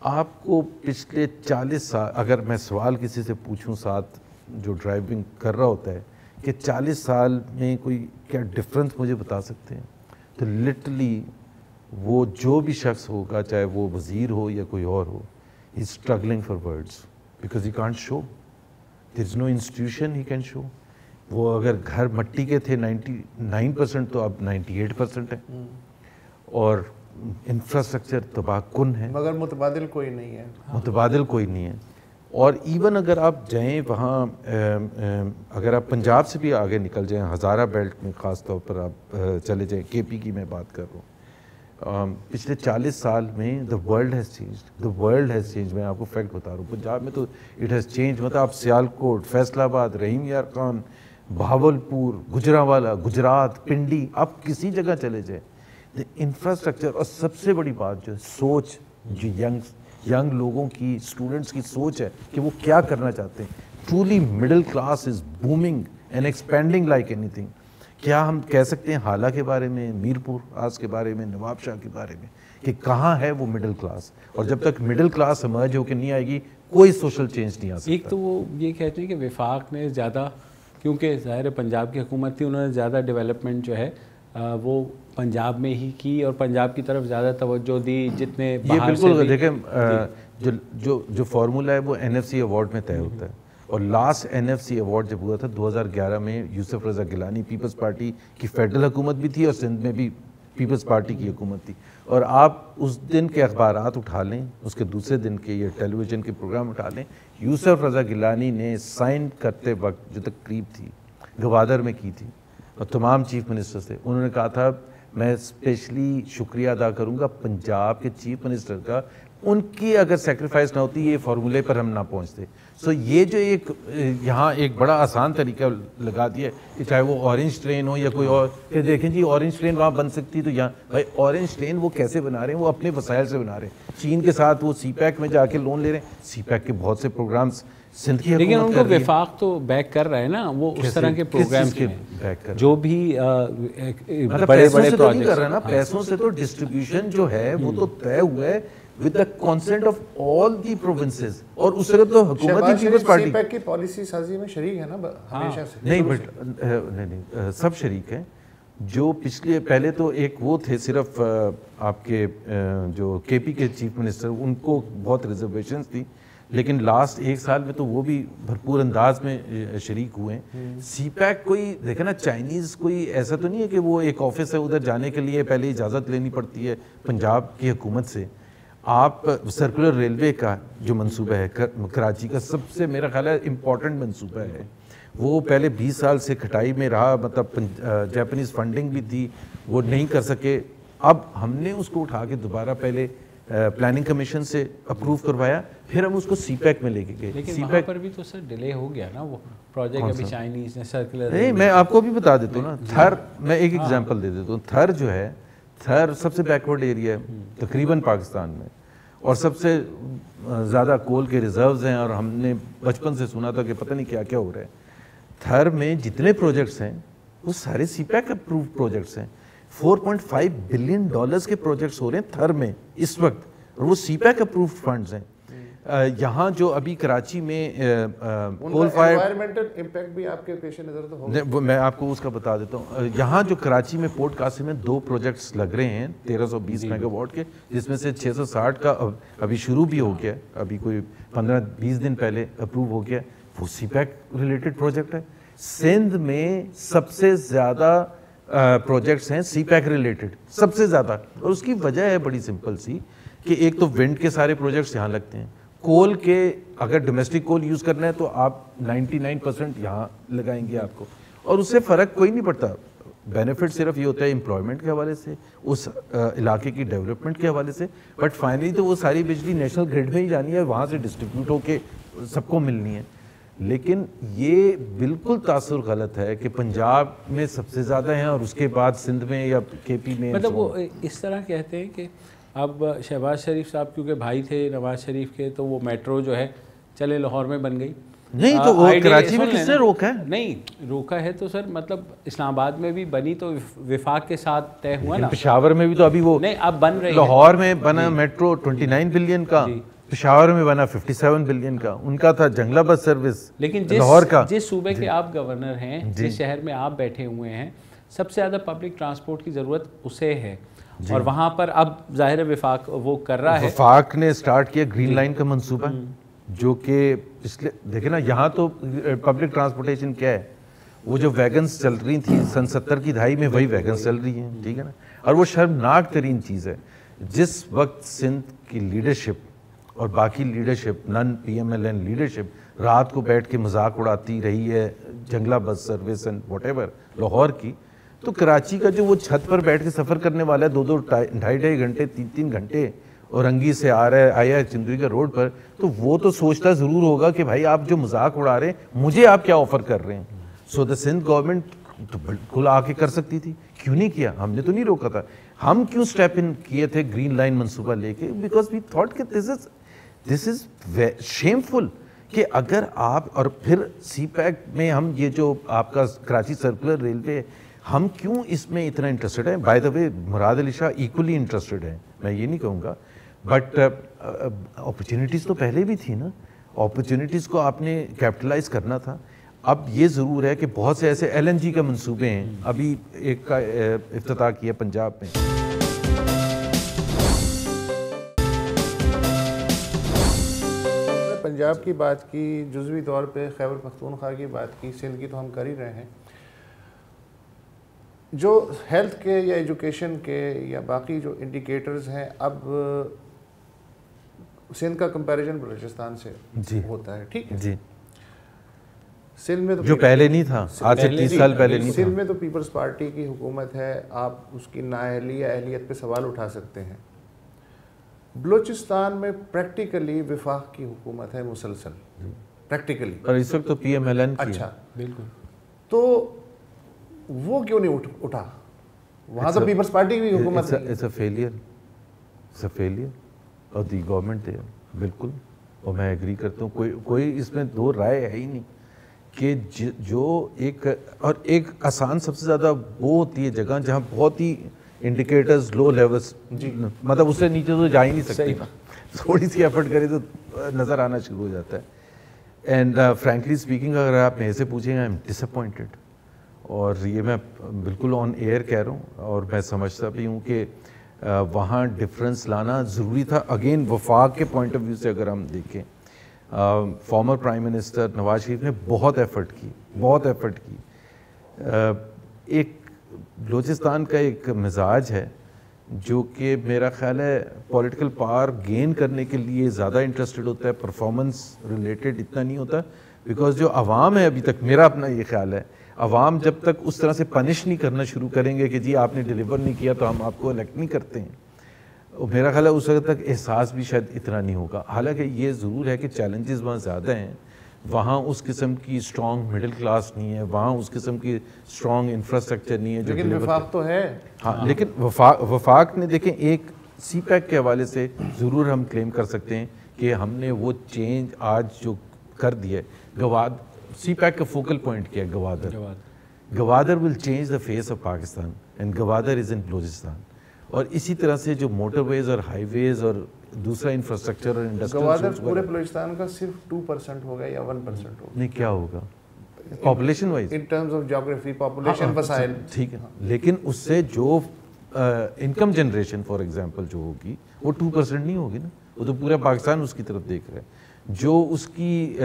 آپ کو پچھلے 40 سال اگر میں سوال کسی سے پوچھوں ساتھ جو ڈرائیونگ کر رہا ہوتا ہے کہ 40 سال میں کوئی کیا ڈفرینس مجھے بتا سکتے ہیں؟ تو لٹرلی وہ جو بھی شخص ہوگا, چاہے وہ وزیر ہو یا کوئی اور ہو, he is struggling for words because he can't show, there is no institution he can show. وہ اگر گھر مٹی کے تھے 99% تو اب 98% ہے, اور انفراسٹرکچر تباہ کن ہے, مگر متبادل کوئی نہیں ہے. متبادل کوئی نہیں ہے. اور ایون اگر آپ جائیں وہاں, اگر آپ پنجاب سے بھی آگے نکل جائیں, ہزارہ بیلٹ میں خاص طور پر آپ چلے جائیں, کے پی کی میں بات کر رہا ہوں, پچھلے 40 سال میں the world has changed. میں آپ کو فیکٹ بتا رہا ہوں, پنجاب میں تو it has changed. مطلب آپ سیالکوٹ, فیصل آباد, رحیم یار خان, بہاولپور, گجرانوالہ, گجرات, پنڈی, آپ کسی جگہ چلے جائیں, انفراسٹرکچر. اور سب سے بڑی بات جو سوچ, جو ینگ لوگوں کی, اسٹوڈنٹس کی سوچ ہے کہ وہ کیا کرنا چاہتے ہیں. Truly middle class is booming and expanding like any thing. کیا ہم کہہ سکتے ہیں حالہ کے بارے میں, میرپور آج کے بارے میں, نواب شاہ کے بارے میں, کہ کہاں ہے وہ مڈل کلاس؟ اور جب تک مڈل کلاس ایمرج ہو کے نہیں آئے گی, کوئی سوشل چینج نہیں آ سکتا. ایک تو وہ یہ کہتے ہیں کہ وفاق نے زیادہ, کیونکہ ظاہر پنجاب کی حکومت تھی, انہوں نے زیادہ ڈیولپمنٹ جو ہے وہ پنجاب میں ہی کی, اور پنجاب کی طرف زیادہ توجہ دی. جتنے یہ بالکل دیکھیں, جو فارمولا ہے وہ NFC ایوارڈ میں طے ہوتا ہے, اور لاسٹ NFC ایوارڈ جب ہوا تھا 2011 میں, یوسف رضا گیلانی پیپلز پارٹی کی فیڈرل حکومت بھی تھی, اور سندھ میں بھی پیپلز پارٹی کی حکومت تھی. اور آپ اس دن کے اخبارات اٹھا لیں, اس کے دوسرے دن کے یا ٹیلی ویژن کے پروگرام اٹھا لیں, یوسف رضا گیلانی نے سائن کرتے وقت جو تقریب تھی گوادر میں کی تھی, اور تمام چیف منسٹر سے انہوں نے کہا تھا میں اسپیشلی شکریہ ادا کروں گا پنجاب کے چیف منسٹر کا, ان کی اگر سیکریفائس نہ ہوتی یہ فارمولے پر ہم نہ پہنچتے. سو یہ جو ایک یہاں ایک بڑا آسان طریقہ لگا دیا ہے کہ چاہے وہ اورنج ٹرین ہو یا کوئی اور, کہ دیکھیں جی اورنج ٹرین وہاں بن سکتی, تو یہاں بھائی اورنج ٹرین وہ کیسے بنا رہے ہیں, وہ اپنے وسائل سے بنا رہے ہیں. چین کے ساتھ وہ سی پیک میں جا کے لون لے رہے ہیں, سی پیک کے بہت سے پروگرامز سندھ کی لیکن ان حکومت کو کر رہی ہے. وفاق تو بیک کر رہے ہیں نا, وہ اس طرح کے پروگرامز ہیں جو بھی بڑے بڑے پروجیکٹس کر رہے ہیں نا, پیسوں سے تو ڈسٹریبیوشن جو ہے وہ تو طے ہوا ہے with the consent of all the provinces, اور اس وقت تو حکومت ہی پیپلز پارٹی سی پیک کی پالیسی سازی میں شریک ہے نا ہمیشہ سے. نہیں, بٹ نہیں سب شریک ہیں. جو پہلے تو ایک وہ تھے صرف آپ کے جو کے پی کے چیف منسٹر, ان کو بہت ریزرویشنز تھی, لیکن لاسٹ 1 سال میں تو وہ بھی بھرپور انداز میں شریک ہوئے ہیں. سی پیک کوئی دیکھیں نا, چائنیز کوئی ایسا تو نہیں ہے کہ وہ ایک آفس ہے, ادھر جانے کے لیے پہلے اجازت لینی پڑتی ہے پنجاب کی حکومت سے. آپ سرکولر ریلوے کا جو منصوبہ ہے کراچی کا, سب سے میرا خیال ہے امپورٹنٹ منصوبہ ہے. وہ پہلے 20 سال سے کھٹائی میں رہا, مطلب جاپنیز فنڈنگ بھی تھی, وہ نہیں کر سکے. اب ہم نے اس کو اٹھا کے دوبارہ پہلے پلاننگ کمیشن سے اپروو کروایا, پھر ہم اس کو سی پیک میں لے کے گئے. لیکن وہاں پر بھی تو سر ڈیلے ہو گیا نا, وہ پروجیکٹ ابھی چائنیز نے سرکولر. نہیں, میں آپ کو بھی بتا دیتا ہوں نا, تھر, میں ایک ایگزامپل دے دیتا ہوں. تھر جو ہے, تھر سب سے بیکورڈ ایریا ہے تقریباً پاکستان میں, اور سب سے زیادہ کول کے ریزروز ہیں, اور ہم نے بچپن سے سنا تھا کہ پتہ نہیں کیا کیا ہو رہا ہے. تھر میں جتنے پروجیکٹس ہیں وہ سارے سی پیک اپروو پروجیکٹس ہیں. $4.5 بلین کے پروجیکٹس ہو رہے ہیں تھر میں اس وقت, اور وہ سی پیک اپروو فنڈز ہیں. یہاں جو ابھی کراچی میں کول فائر انوائرمنٹل امپیکٹ بھی آپ کے پیش نظر تو ہوگا, میں آپ کو اس کا بتا دیتا ہوں. یہاں جو کراچی میں پورٹ قاسم میں 2 پروجیکٹس لگ رہے ہیں 1320 میگا واٹ کے, جس میں سے 660 کا ابھی شروع بھی ہو گیا, ابھی کوئی 15-20 دن پہلے اپروو ہو گیا. وہ سی پیک ریلیٹڈ پروجیکٹ ہے. سندھ میں سب سے زیادہ پروجیکٹس ہیں سی پیک ریلیٹڈ, سب سے زیادہ, اور اس کی وجہ ہے بڑی سمپل سی, کہ ایک تو ونڈ کے سارے پروجیکٹس یہاں لگتے ہیں. کول کے اگر ڈومیسٹک کول یوز کرنا ہے تو آپ 99% یہاں لگائیں گے آپ کو, اور اس سے فرق کوئی نہیں پڑتا. بینیفٹ صرف یہ ہوتا ہے امپلائمنٹ کے حوالے سے, اس علاقے کی ڈیولپمنٹ کے حوالے سے, بٹ فائنلی تو وہ ساری بجلی نیشنل گریڈ میں ہی جانی ہے, وہاں سے ڈسٹریبیوٹ ہو کے سب کو ملنی ہے. لیکن یہ بالکل تاثر غلط ہے کہ پنجاب میں سب سے زیادہ ہیں اور اس کے بعد سندھ میں یا کے پی میں. مطلب وہ اس طرح کہتے ہیں کہ اب شہباز شریف صاحب کیونکہ بھائی تھے نواز شریف کے, تو وہ میٹرو جو ہے چلے لاہور میں بن گئی. نہیں تو وہ کراچی میں کس نے روکا ہے؟ نہیں روکا ہے تو سر مطلب اسلام آباد میں بھی بنی تو وفاق کے ساتھ طے ہوا نا. پشاور میں بھی تو ابھی وہ نہیں اب بن رہی ہے. لاہور میں بنا میٹرو 29 بلین کا, پشاور میں بنا 57 بلین کا، ان کا تھا جنگلہ بس سروس لیکن لاہور کا. جس صوبے کے آپ گورنر ہیں، جس شہر میں آپ بیٹھے ہوئے ہیں، سب سے زیادہ پبلک ٹرانسپورٹ کی ضرورت اسے ہے، اور وہاں پر اب ظاہر وفاق وہ کر رہا ہے. وفاق نے سٹارٹ کیا گرین لائن کا منصوبہ، جو کہ پچھلے دیکھیں نا یہاں تو پبلک ٹرانسپورٹیشن کیا ہے، وہ جو ویگنز چل رہی تھیں سن 70 کی دہائی میں وہی ویگنز چل رہی ہیں، ٹھیک ہے نا. اور وہ شرمناک ترین چیز ہے، جس وقت سندھ کی لیڈرشپ اور باقی leadership non P M L N leadership رات کو بیٹھ کے مذاق اڑاتی رہی ہے جنگلہ bus service and whatever Lahore کی، تو کراچی کا جو وہ چھت پر بیٹھ کے سفر کرنے والا ہے 2-2 ڈھائی گھنٹے 3-3 گھنٹے اورنگی سے آیا ہے چندری کا روڈ پر، تو وہ تو سوچتا ضرور ہوگا کہ بھائی آپ جو مذاق اڑا رہے ہیں مجھے آپ کیا آفر کر رہے ہیں. سو دا سندھ گورنمنٹ تو بالکل آ کے کر سکتی تھی، کیوں نہیں کیا؟ ہم نے تو نہیں روکا تھا. ہم کیوں سٹیپ ان کیے تھے گرین لائن منصوبہ لے کے؟ بیکاز وی تھاٹ کہ دس از شیمفل کہ اگر آپ، اور پھر سی پیک میں ہم یہ جو آپ کا کراچی سرکولر ریلوے، ہم کیوں اس میں اتنا انٹرسٹڈ ہیں؟ By the way Murad Ali Shah equally interested ہیں، میں یہ نہیں کہوں گا، بٹ اپرچونیٹیز تو پہلے بھی تھی نا، اپرچونیٹیز کو آپ نے کیپٹلائز کرنا تھا. اب یہ ضرور ہے کہ بہت سے ایسے ایل این جی کے منصوبے ہیں، ابھی ایک کا افتتاح کیا پنجاب میں. پنجاب کی بات کی، جزوی طور پہ خیبر پختونخوا کی بات کی، سندھ کی تو ہم کر ہی رہے ہیں. جو ہیلتھ کے یا ایجوکیشن کے یا باقی جو انڈیکیٹرز ہیں، اب سندھ کا کمپیریزن بلوچستان سے ہوتا ہے، ٹھیک ہے جی. سندھ میں تو جو پہلے نہیں تھا، آج سے 30 سال پہلے نہیں تھا. سندھ میں تو پیپلز پارٹی کی حکومت ہے، آپ اس کی نااہلی یا اہلیت پہ سوال اٹھا سکتے ہیں. بلوچستان میں پریکٹیکلی وفاق کی حکومت ہے مسلسل، پریکٹیکلی. اور اس وقت تو پی ایم ایل این کی. اچھا، بالکل. تو وہ کیوں نہیں اٹھا؟ وہاں تو پیپلز پارٹی کی حکومت ہے. اٹس اے فیلئر اور دی گورنمنٹ دیر، بالکل. اور میں ایگری کرتا ہوں، کوئی اس میں دو رائے ہے ہی نہیں کہ جو ایک آسان سب سے زیادہ وہ ہوتی ہے جگہ جہاں بہت ہی انڈیکیٹرز لو لیولز، مطلب اس سے نیچے تو جا ہی نہیں سکتے، تھوڑی سی ایفرٹ کرے تو نظر آنا شروع ہو جاتا ہے. اینڈ فرینکلی اسپیکنگ اگر آپ میرے سے پوچھیں گے، آئی ایم ڈس اپوائنٹڈ، اور یہ میں بالکل آن ایئر کہہ رہا ہوں، اور میں سمجھتا بھی ہوں کہ وہاں ڈفرینس لانا ضروری تھا. اگین وفاق کے پوائنٹ آف ویو سے اگر ہم دیکھیں، former prime minister Nawaz Sharif نے بہت ایفرٹ کی. ایک بلوچستان کا ایک مزاج ہے جو کہ میرا خیال ہے پولیٹیکل پاور گین کرنے کے لیے زیادہ انٹرسٹڈ ہوتا ہے، پرفارمنس ریلیٹڈ اتنا نہیں ہوتا. بیکاز جو عوام ہے ابھی تک، میرا اپنا یہ خیال ہے، عوام جب تک اس طرح سے پنش نہیں کرنا شروع کریں گے کہ جی آپ نے ڈیلیور نہیں کیا تو ہم آپ کو الیکٹ نہیں کرتے ہیں، میرا خیال ہے اس وقت تک احساس بھی شاید اتنا نہیں ہوگا. حالانکہ یہ ضرور ہے کہ چیلنجز وہاں زیادہ ہیں، وہاں اس قسم کی اسٹرانگ مڈل کلاس نہیں ہے، وہاں اس قسم کی اسٹرانگ انفراسٹرکچر نہیں ہے جو لیکن وفاق تو ہے. ہاں، لیکن وفاق نے دیکھیں ایک سی پیک کے حوالے سے ضرور ہم کلیم کر سکتے ہیں کہ ہم نے وہ چینج آج جو کر دیا ہے. سی پیک کا فوکل پوائنٹ کیا ہے Gwadar will change the face of Pakistan, and Gwadar is in Balochistan. اور اسی طرح سے جو موٹر ویز اور ہائی ویز اور دوسرا انفراسٹرکچر اور انڈسٹریل، گوادر پورے بلوچستان کا صرف 2% ہوگا یا 1% ہوگا. نہیں، کیا ہوگا population wise, in terms of geography, population, وسائل، ٹھیک ہے. لیکن اس سے جو انکم جنریشن فار ایگزامپل جو ہوگی وہ 2% نہیں ہوگی نا، وہ تو پورا پاکستان اس کی طرف دیکھ رہا ہے. جو اس کی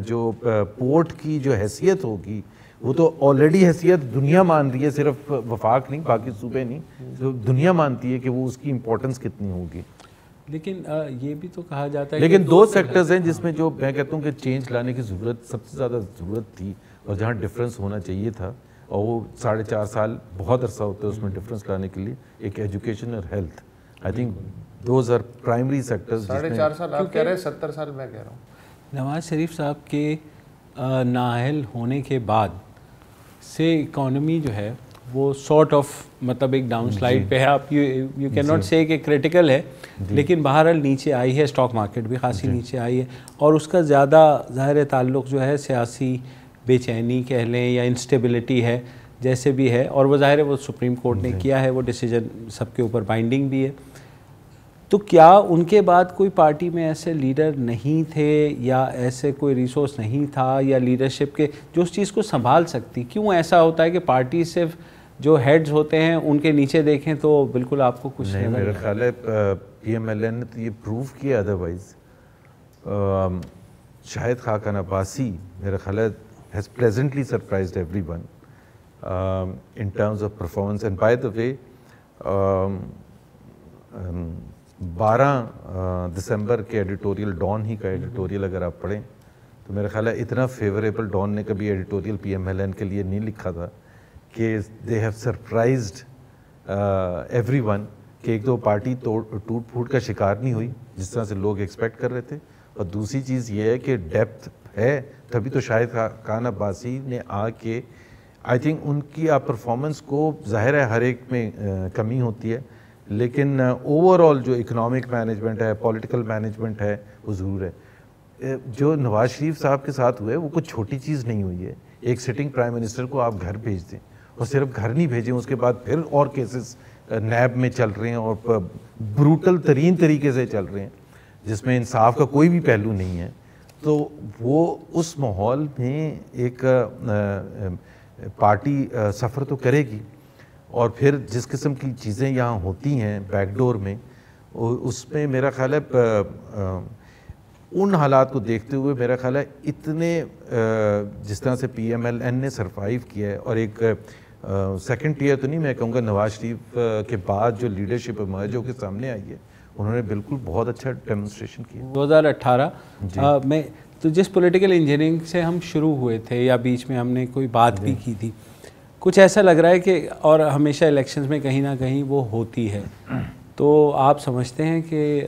جو پورٹ کی جو حیثیت ہوگی وہ تو آلریڈی حیثیت دنیا مان رہی ہے، صرف وفاق نہیں، باقی صوبے نہیں، تو دنیا مانتی ہے کہ وہ اس کی امپورٹنس کتنی ہوگی. لیکن یہ بھی تو کہا جاتا ہے لیکن دو سیکٹرز ہیں جس میں جو میں کہتا ہوں کہ چینج لانے کی ضرورت، سب سے زیادہ ضرورت تھی، اور جہاں ڈفرینس ہونا چاہیے تھا، اور وہ 4.5 سال بہت عرصہ ہوتا ہے اس میں ڈفرینس لانے کے لیے. ایک ایجوکیشن اور health, I think those are primary sectors. 4.5 سال آپ کہہ رہے ہیں، 70 سال میں کہہ رہا ہوں. نواز شریف صاحب کے نااہل ہونے کے بعد سے اکانومی جو ہے وہ سارٹ آف مطلب ایک ڈاؤن سلائڈ پہ ہے. آپ یو کین ناٹ سے کہ کریٹیکل ہے، لیکن بہرحال نیچے آئی ہے. اسٹاک مارکیٹ بھی خاصی نیچے آئی ہے، اور اس کا زیادہ ظاہر تعلق جو ہے سیاسی بے چینی کہہ لیں یا انسٹیبلٹی ہے، جیسے بھی ہے. اور وہ ظاہر ہے وہ سپریم کورٹ نے کیا ہے، وہ ڈیسیجن سب کے اوپر بائنڈنگ بھی ہے. تو کیا ان کے بعد کوئی پارٹی میں ایسے لیڈر نہیں تھے یا ایسے کوئی ریسورس نہیں تھا یا لیڈرشپ کے جو اس چیز کو سنبھال سکتی؟ کیوں ایسا ہوتا ہے کہ پارٹی صرف جو ہیڈز ہوتے ہیں ان کے نیچے دیکھیں تو بالکل آپ کو کچھ نہیں؟ میرا خیال ہے پی ایم ایل این نے تو یہ پروو کیا ادروائز. شاہد خاقان عباسی میرا خیال ہے has pleasantly surprised everyone in terms of performance. And by the way 12 دسمبر کے ایڈیٹوریل ڈان ہی کا ایڈیٹوریل اگر آپ پڑھیں تو میرا خیال ہے اتنا فیوریبل ڈان نے کبھی editorial P M L N کے لیے نہیں لکھا تھا کہ they have surprised everyone کہ ایک تو پارٹی ٹوٹ پھوٹ کا شکار نہیں ہوئی جس طرح سے لوگ ایکسپیکٹ کر رہے تھے, اور دوسری چیز یہ ہے کہ ڈیپتھ ہے. تبھی تو شاہد خان عباسی نے آ کے آئی تھنک ان کی پرفارمنس کو ظاہر ہے ہر ایک میں کمی ہوتی ہے, لیکن اوور آل جو اکنامک مینجمنٹ ہے, پولیٹیکل مینجمنٹ ہے, وہ ضرور ہے. جو نواز شریف صاحب کے ساتھ ہوئے وہ کچھ چھوٹی چیز نہیں ہوئی ہے. ایک سٹنگ پرائم منسٹر کو آپ گھر بھیج دیں, اور صرف گھر نہیں بھیجیں, اس کے بعد پھر اور کیسز نیب میں چل رہے ہیں اور بروٹل ترین طریقے سے چل رہے ہیں جس میں انصاف کا کوئی بھی پہلو نہیں ہے. تو وہ اس ماحول میں ایک پارٹی سفر تو کرے گی, اور پھر جس قسم کی چیزیں یہاں ہوتی ہیں بیک ڈور میں, اس میں میرا خیال ہے ان حالات کو دیکھتے ہوئے میرا خیال ہے اتنے جس طرح سے پی ایم ایل این نے سروائیو کیا ہے, اور ایک سیکنڈ ٹیئر تو نہیں میں کہوں گا, نواز شریف کے بعد جو لیڈرشپ ایمرج ہو کے سامنے آئی ہے انہوں نے بالکل بہت اچھا ڈیمونسٹریشن کیا. 2018 میں تو جس پولیٹیکل انجینئرنگ سے ہم شروع ہوئے تھے یا بیچ میں ہم نے کوئی بات بھی کی تھی, کچھ ایسا لگ رہا ہے کہ اور ہمیشہ الیکشنز میں کہیں نہ کہیں وہ ہوتی ہے, تو آپ سمجھتے ہیں کہ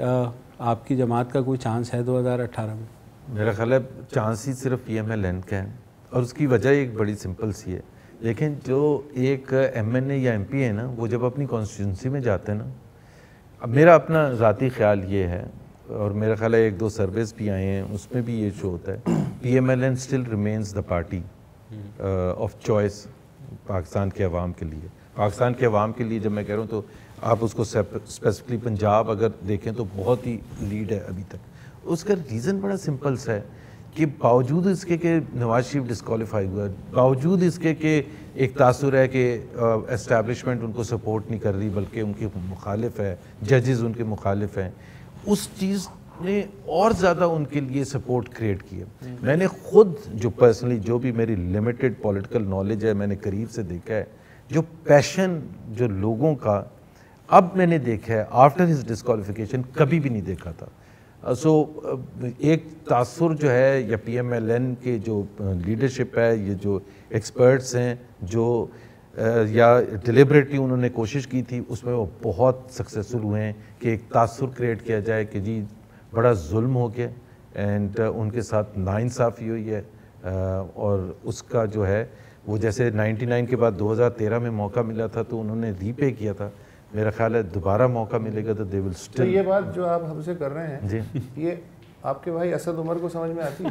آپ کی جماعت کا کوئی چانس ہے 2018 میں؟ میرا خیال ہے چانس ہی صرف پی ایم ایل این کا ہے, اور اس کی وجہ ایک بڑی سمپل سی ہے. لیکن جو ایک ایم این اے یا ایم پی ہے نا, وہ جب اپنی کانسٹیٹوئنسی میں جاتے ہیں نا, اب میرا اپنا ذاتی خیال یہ ہے, اور میرا خیال ہے 1-2 سرویز بھی آئے ہیں اس میں بھی یہ شو ہوتا ہے, P M L N still remains the party of choice Pakistan کے عوام کے لیے. پاکستان کے عوام کے لیے جب میں کہہ رہا ہوں تو آپ اس کو اسپیسیفکلی پنجاب اگر دیکھیں تو بہت ہی لیڈ ہے ابھی تک. اس کا ریزن بڑا سمپل سا ہے کہ باوجود اس کے کہ نواز شریف ڈسکوالیفائی ہوا, باوجود اس کے کہ ایک تاثر ہے کہ اسٹیبلشمنٹ ان کو سپورٹ نہیں کر رہی بلکہ ان کے مخالف ہے, ججز ان کے مخالف ہیں, اس چیز نے اور زیادہ ان کے لیے سپورٹ کریٹ کیا. میں نے خود جو پرسنلی جو بھی میری لمیٹڈ پولیٹیکل نالج ہے میں نے قریب سے دیکھا ہے, جو پیشن جو لوگوں کا اب میں نے دیکھا ہے آفٹر ہز ڈسکوالیفیکیشن کبھی بھی نہیں دیکھا تھا. سو ایک تاثر جو ہے یا پی ایم ایل این کے جو لیڈرشپ ہے, یہ جو ایکسپرٹس ہیں جو یا ڈیلیبریٹلی انہوں نے کوشش کی تھی, اس میں وہ بہت سکسیسفل ہوئے ہیں کہ ایک تاثر کریٹ کیا جائے کہ جی بڑا ظلم ہو گیا اینڈ ان کے ساتھ ناانصافی ہوئی ہے, اور اس کا جو ہے وہ جیسے 99 کے بعد 2013 میں موقع ملا تھا تو انہوں نے ری پے کیا تھا. میرا خیال ہے دوبارہ موقع ملے گا تو دے ول اسٹل. یہ بات جو آپ ہم سے کر رہے ہیں جی, یہ آپ کے بھائی اسد عمر کو سمجھ میں آتی ہے؟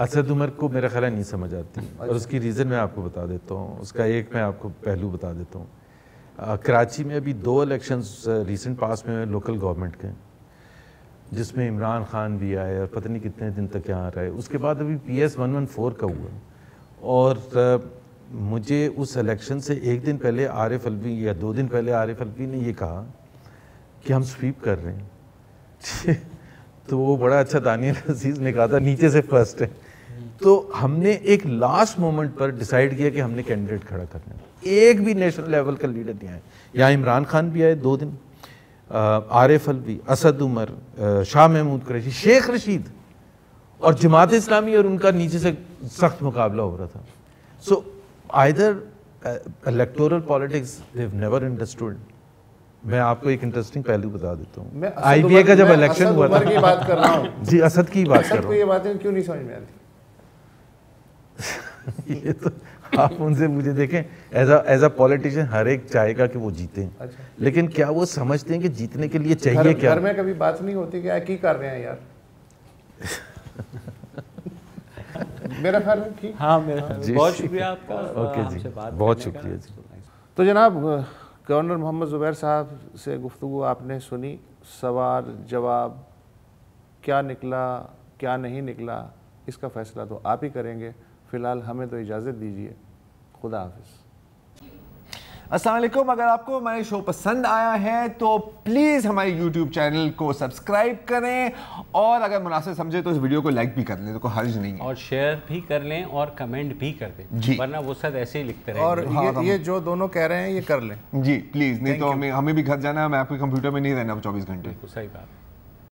اسد عمر کو میرا خیال ہے نہیں سمجھ آتی, اور اس کی ریزن میں آپ کو بتا دیتا ہوں. اس کا ایک میں آپ کو پہلو بتا دیتا ہوں. کراچی میں ابھی 2 الیکشنز ریسنٹ پاس میں لوکل گورنمنٹ کے, جس میں عمران خان بھی آئے اور پتہ نہیں کتنے دن تک یہاں رہے. اس کے بعد ابھی پی ایس 114 کا ہوا, اور مجھے اس الیکشن سے 1 دن پہلے عارف الوی یا 2 دن پہلے عارف الوی نے یہ کہا کہ ہم سویپ کر رہے ہیں. تو وہ بڑا اچھا دانیال عزیز نے کہا تھا نیچے سے فرسٹ ہے. تو ہم نے ایک لاسٹ مومنٹ پر ڈیسائیڈ کیا کہ ہم نے کینڈیڈیٹ کھڑا کرنا ہے. ایک بھی نیشنل لیول کا لیڈر نہیں آیا. یہاں عمران خان بھی آئے 2 دن, عارف الوی, اسد عمر, شاہ محمود قریشی, شیخ رشید, اور جماعت اسلامی اور ان کا نیچے سے سخت مقابلہ ہو رہا تھا. So either electoral politics they have never understood. میں آپ کو ایک انٹرسٹنگ پہلو بتا دیتا ہوں. آئی بی اے کا جب الیکشن ہوا تھا, کی بات کر رہا ہوں جی اسد کی بات کر رہا ہوں. یہ باتیں کیوں نہیں سمجھ میں آتی؟ یہ تو آپ ان سے مجھے دیکھیں ایز اے پولیٹیشین ہر ایک چاہے گا کہ وہ جیتیں, لیکن کیا وہ سمجھتے ہیں کہ جیتنے کے لیے چاہیے کیا؟ گھر میں کبھی بات نہیں ہوتی کہ کی کر رہے ہیں یار؟ میرا خیال ہے ٹھیک. ہاں میرا خیال, بہت شکریہ آپ کا. اوکے جی, بہت شکریہ جی. تو جناب گورنر محمد زبیر صاحب سے گفتگو آپ نے سنی, سوال جواب کیا نکلا کیا نہیں نکلا اس کا فیصلہ تو آپ ہی کریں گے. فی الحال ہمیں تو اجازت دیجیے. خدا حافظ. السلام علیکم. اگر آپ کو ہمارے شو پسند آیا ہے تو پلیز ہمارے یوٹیوب چینل کو سبسکرائب کریں, اور اگر مناسب سمجھے تو اس ویڈیو کو لائک بھی کر لیں, تو کوئی حرج نہیں ہے, اور شیئر بھی کر لیں اور کمنٹ بھی کر دیں جی, ورنہ وہ سب ایسے ہی لکھتے رہیں. اور یہ جو دونوں کہہ رہے ہیں یہ کر لیں جی پلیز, نہیں تو ہمیں بھی گھر جانا ہے, میں آپ کے کمپیوٹر میں نہیں رہنا 24 گھنٹے. صحیح بات.